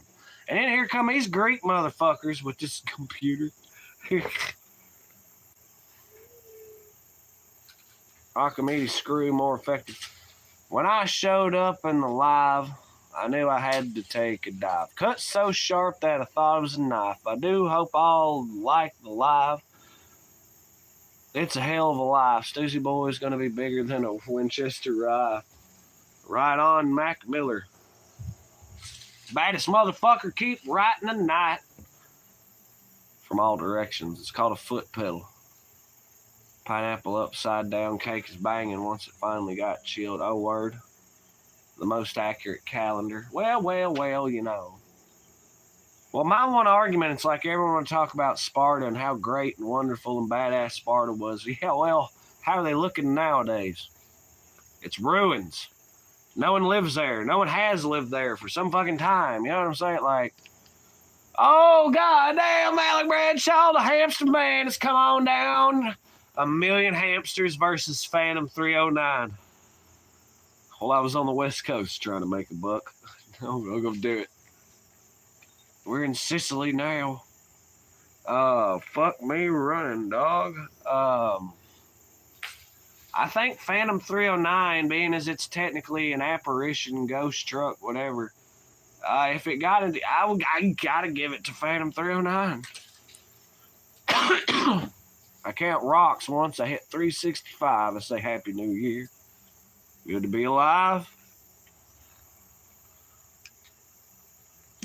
And then here come these Greek motherfuckers with this computer. Archimedes screw more effective. When I showed up in the live, I knew I had to take a dive. Cut so sharp that I thought it was a knife. I do hope all like the live. It's a hell of a life. Stoosey Boys going to be bigger than a Winchester rye. Right on, Mac Miller. Baddest motherfucker, keep writing the night. From all directions. It's called a foot pedal. Pineapple upside down, cake is banging once it finally got chilled. Oh, word. The most accurate calendar. Well, you know. Well, my one argument, it's like everyone want to talk about Sparta and how great and wonderful and badass Sparta was. Yeah, well, how are they looking nowadays? It's ruins. No one lives there. No one has lived there for some fucking time. You know what I'm saying? Like, oh, goddamn, Alec Bradshaw, the hamster man has come on down. 1,000,000 hamsters versus Phantom 309. Well, I was on the West Coast trying to make a buck. I'm going to do it. We're in Sicily now. Fuck me running, dog. I think Phantom 309, being as it's technically an apparition, ghost truck, whatever, if it got into, I gotta give it to Phantom 309. I count rocks once. I hit 365. I say Happy New Year. Good to be alive.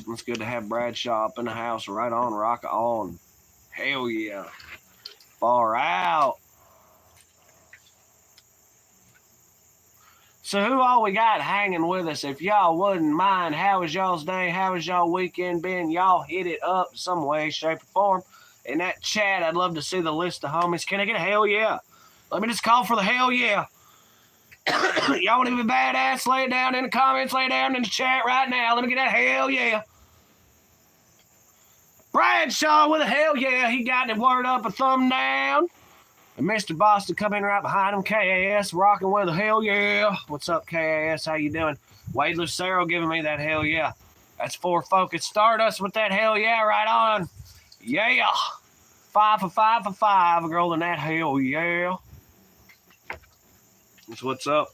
It's good to have Bradshaw up in the house. Right on, rock on. Hell yeah. Far out. So who all we got hanging with us? If y'all wouldn't mind, how was y'all's day? How was y'all weekend been? Y'all hit it up some way, shape, or form. In that chat, I'd love to see the list of homies. Can I get a hell yeah? Let me just call for the hell yeah. Y'all want to be badass? Lay it down in the comments. Lay it down in the chat right now. Let me get that hell yeah. Bradshaw with a hell yeah. He got the word up, a thumb down. And Mr. Boston coming right behind him. KAS rocking with a hell yeah. What's up, KAS? How you doing? Wade Lucero giving me that hell yeah. That's 4 Focus Stardust with that hell yeah right on. Yeah. 5 for 5 for 5. A girl in that hell yeah. That's what's up.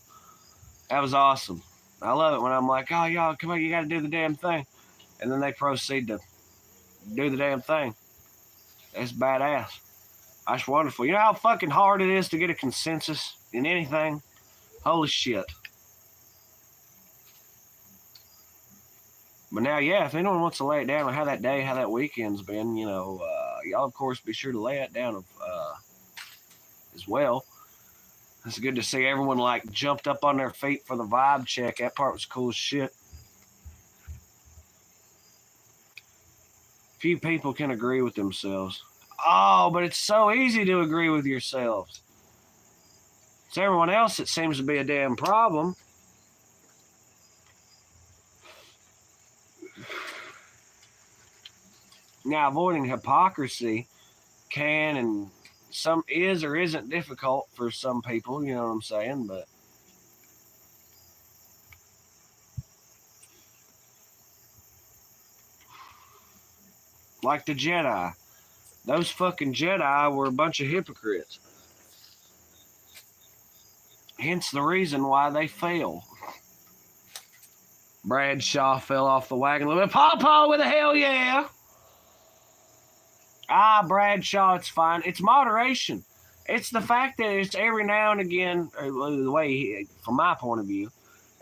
That was awesome. I love it when I'm like, oh, y'all, come on, you got to do the damn thing. And then they proceed to do the damn thing. That's badass. That's wonderful. You know how fucking hard it is to get a consensus in anything? Holy shit. But now, yeah, if anyone wants to lay it down on how that day, how that weekend's been, you know, y'all, of course, be sure to lay it down as well. It's good to see everyone, like, jumped up on their feet for the vibe check. That part was cool as shit. Few people can agree with themselves. Oh, but it's so easy to agree with yourselves. It's everyone else that seems to be a damn problem. Now, avoiding hypocrisy can and some is or isn't difficult for some people, you know what I'm saying? But like the Jedi. Those fucking Jedi were a bunch of hypocrites. Hence the reason why they fail. Bradshaw fell off the wagon a little bit. Pawpaw with a hell yeah. Bradshaw, it's fine. It's moderation. It's the fact that it's every now and again, the way, from my point of view,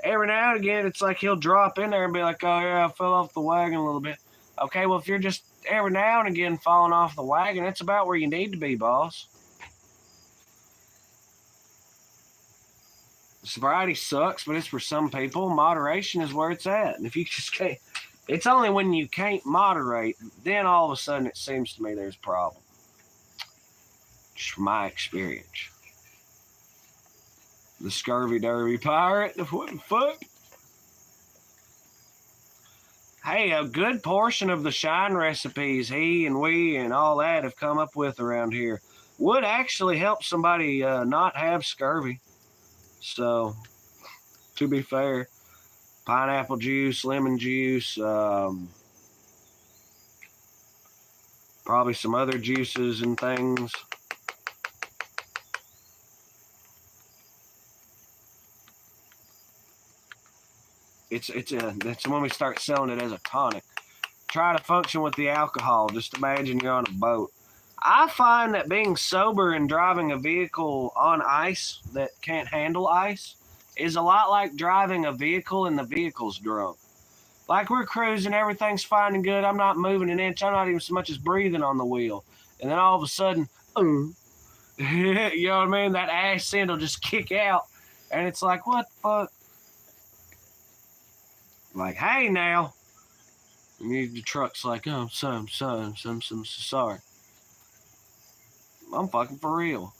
every now and again, it's like he'll drop in there and be like, oh yeah, I fell off the wagon a little bit. Okay, well, if you're just every now and again falling off the wagon, it's about where you need to be, boss. Sobriety sucks, but it's for some people. Moderation is where it's at. And if you just can't, it's only when you can't moderate, then all of a sudden it seems to me there's a problem. Just from my experience. The scurvy derby pirate, what the fuck? Hey, a good portion of the shine recipes he and we and all that have come up with around here would actually help somebody not have scurvy. So, to be fair, pineapple juice, lemon juice, probably some other juices and things. That's when we start selling it as a tonic. Try to function with the alcohol. Just imagine you're on a boat. I find that being sober and driving a vehicle on ice that can't handle ice is a lot like driving a vehicle and the vehicle's drunk. Like we're cruising, everything's fine and good. I'm not moving an inch. I'm not even so much as breathing on the wheel. And then all of a sudden, you know what I mean? That ass end will just kick out. And it's like, what the fuck? Like, hey now, And the truck's like, oh, I'm sorry. I'm fucking for real.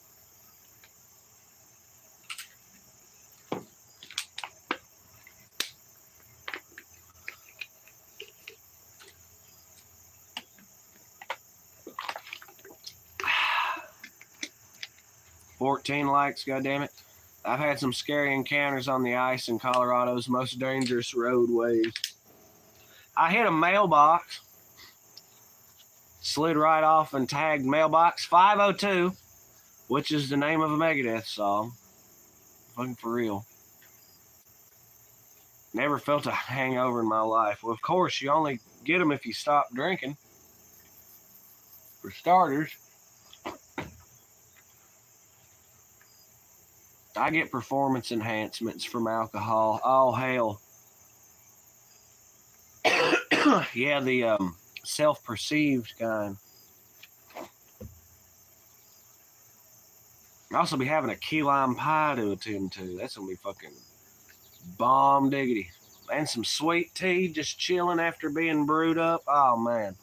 $14 likes, goddammit. I've had some scary encounters on the ice in Colorado's most dangerous roadways. I hit a mailbox, slid right off and tagged mailbox 502, which is the name of a Megadeth song. Fucking for real. Never felt a hangover in my life. Well, of course, you only get them if you stop drinking. For starters, I get performance enhancements from alcohol. Oh, hell. Yeah, the self-perceived kind. I'll also be having a key lime pie to attend to. That's going to be fucking bomb diggity. And some sweet tea just chilling after being brewed up. Oh, man.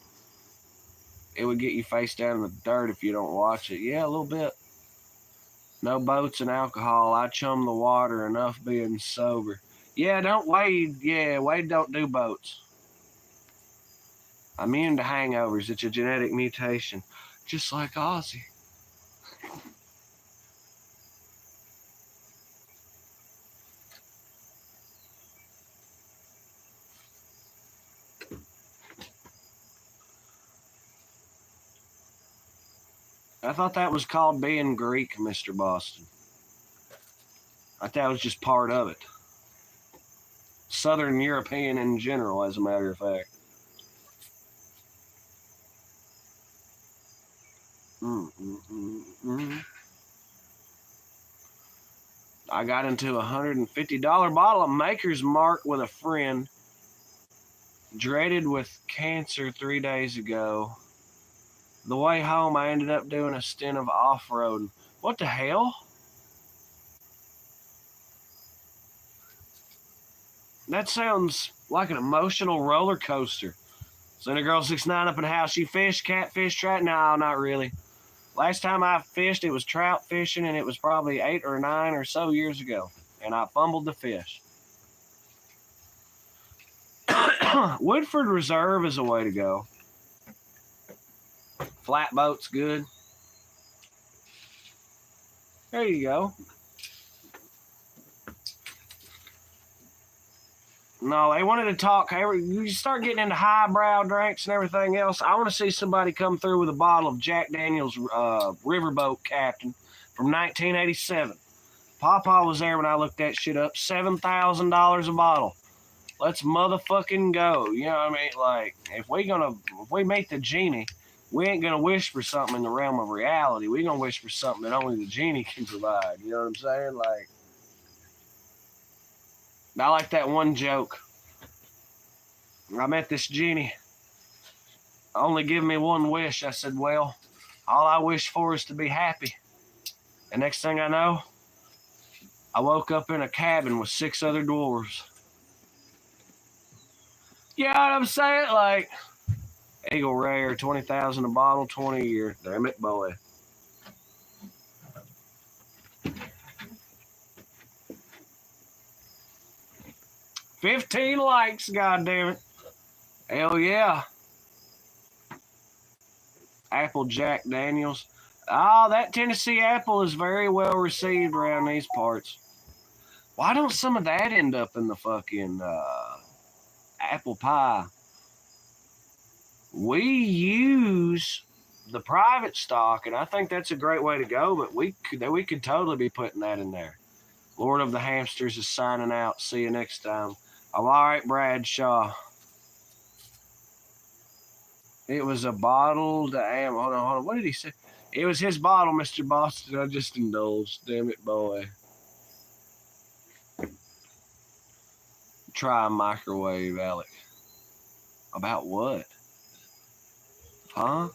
It would get you face down in the dirt if you don't watch it. Yeah, a little bit. No boats and alcohol. I chum the water, enough being sober. Yeah, don't Wade. Yeah, Wade don't do boats. I'm immune to hangovers. It's a genetic mutation. Just like Ozzy. I thought that was called being Greek, Mr. Boston. I thought that was just part of it. Southern European in general, as a matter of fact. I got into a $150 bottle of Maker's Mark with a friend. Dreaded with cancer 3 days ago. The way home, I ended up doing a stint of off-roading. What the hell? That sounds like an emotional roller coaster. Seen a girl 6'9" up in the house. She fished, catfish, trout. No, not really. Last time I fished, it was trout fishing, and it was probably 8 or 9 or so years ago. And I fumbled the fish. Woodford Reserve is a way to go. Flatboat's good. There you go. No, they wanted to talk. You start getting into highbrow drinks and everything else. I want to see somebody come through with a bottle of Jack Daniel's Riverboat Captain from 1987. Papa was there when I looked that shit up. $7,000 a bottle. Let's motherfucking go. You know what I mean? Like, if we meet the genie, we ain't gonna wish for something in the realm of reality. We gonna wish for something that only the genie can provide. You know what I'm saying? Like, I like that one joke. I met this genie. Only give me one wish. I said, well, all I wish for is to be happy. And next thing I know, I woke up in a cabin with 6 other dwarves. You know what I'm saying? Like, Eagle Rare, 20,000 a bottle, 20 a year. Damn it, boy. $15 likes, goddammit. Hell yeah. Apple Jack Daniels. Oh, that Tennessee apple is very well received around these parts. Why don't some of that end up in the fucking apple pie? We use the private stock, and I think that's a great way to go, but we could totally be putting that in there. Lord of the Hamsters is signing out. See you next time. I'm all right, Bradshaw. It was a bottle to hold on. What did he say? It was his bottle, Mr. Boston. I just indulged. Damn it, boy. Try a microwave, Alec. About what? Huh?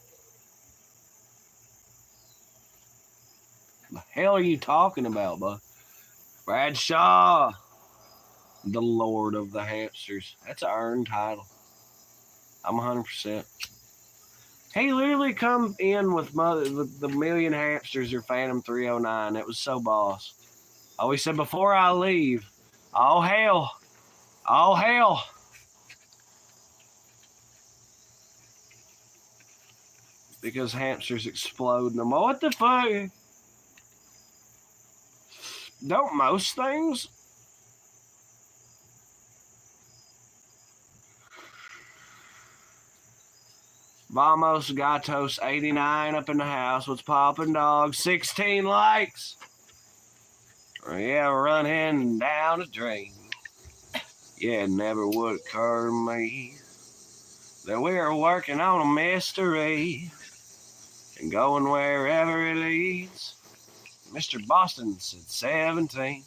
The hell are you talking about, bud? Bradshaw. The Lord of the Hamsters. That's an earned title. I'm 100%. He literally come in with the million hamsters or Phantom 309. It was so boss. Oh, he said, before I leave, all hell, all hell. Because hamsters explode. No more. What the fuck? Don't most things? Vamos Gatos 89 up in the house. What's poppin', dog? 16 likes. Yeah, running down the drain. Yeah, it never would occur to me that we're working on a mystery and going wherever it leads. Mr. Boston said 17.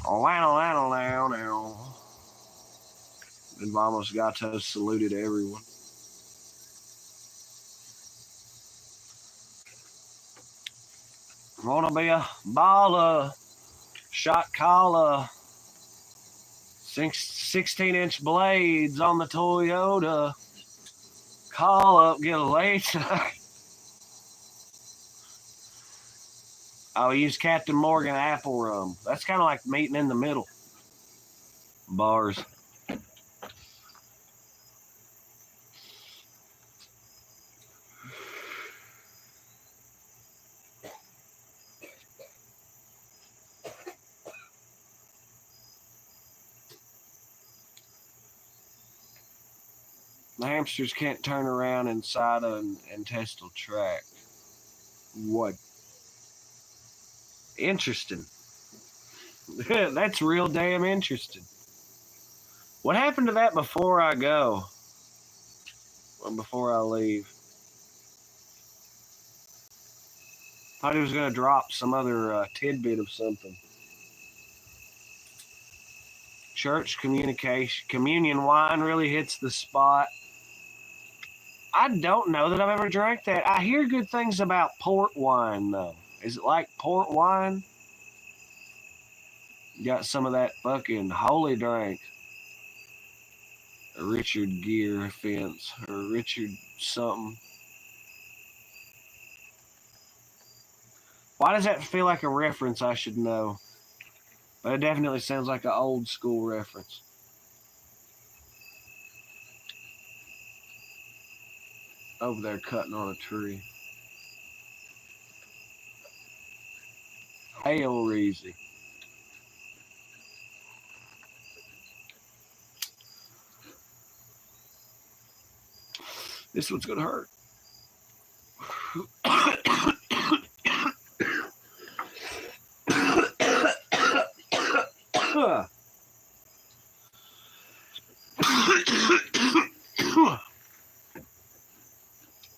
Oh, now. And Vamos Gatos saluted everyone. Wanna be a baller, shot caller, 16-inch blades on the Toyota. Call up, get a late night. Oh, use Captain Morgan apple rum. That's kind of like meeting in the middle. Bars. The hamsters can't turn around inside an intestinal tract. What? Interesting. That's real damn interesting. What happened to that before I go? Or before I leave? Thought he was going to drop some other tidbit of something. Church communion wine really hits the spot. I don't know that I've ever drank that. I hear good things about port wine, though. Is it like port wine? Got some of that fucking holy drink. Richard Gere offense. Or Richard something. Why does that feel like a reference I should know? But it definitely sounds like an old school reference. Over there cutting on a tree. Hail Reezy. This one's gonna hurt.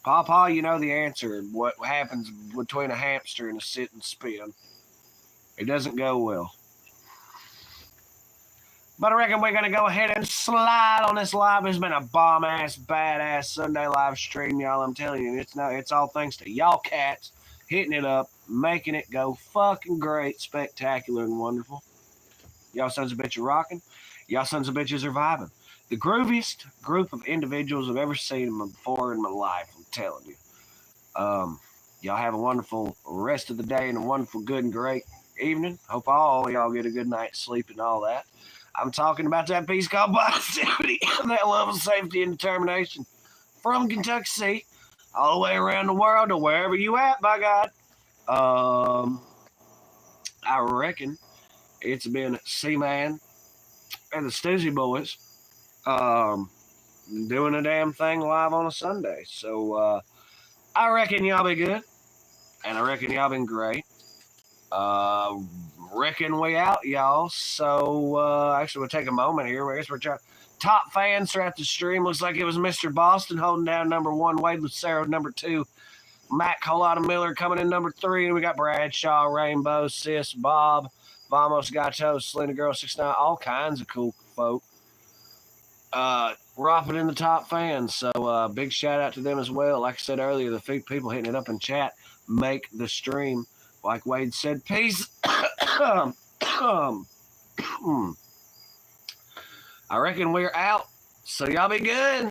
Papa, you know the answer. What happens between a hamster and a sit and spin? It doesn't go well. But I reckon we're going to go ahead and slide on this live. It's been a bomb-ass, badass Sunday live stream, y'all. I'm telling you, it's all thanks to y'all cats hitting it up, making it go fucking great, spectacular, and wonderful. Y'all sons of bitches are rocking. Y'all sons of bitches are vibing. The grooviest group of individuals I've ever seen before in my life, I'm telling you. Y'all have a wonderful rest of the day and a wonderful, good, and great evening. Hope all y'all get a good night's sleep and all that. I'm talking about that piece called positivity, that love of safety and determination from Kentucky all the way around the world to wherever you at, by God. I reckon it's been C-Man and the Stoosey Boys doing a damn thing live on a Sunday. So I reckon y'all be good, and I reckon y'all been great. Reckon we out, y'all. So actually, we'll take a moment here. I guess we're trying. Top fans throughout the stream. Looks like it was Mr. Boston holding down number 1, Wade Lucero number 2, Matt Colada Miller coming in number 3, and we got Bradshaw, Rainbow, Sis, Bob, Vamos Gatos, Selena Girl 69, all kinds of cool folk. Ropping in the top fans. So big shout out to them as well. Like I said earlier, the people hitting it up in chat make the stream. Like Wade said, peace. I reckon we're out. So y'all be good.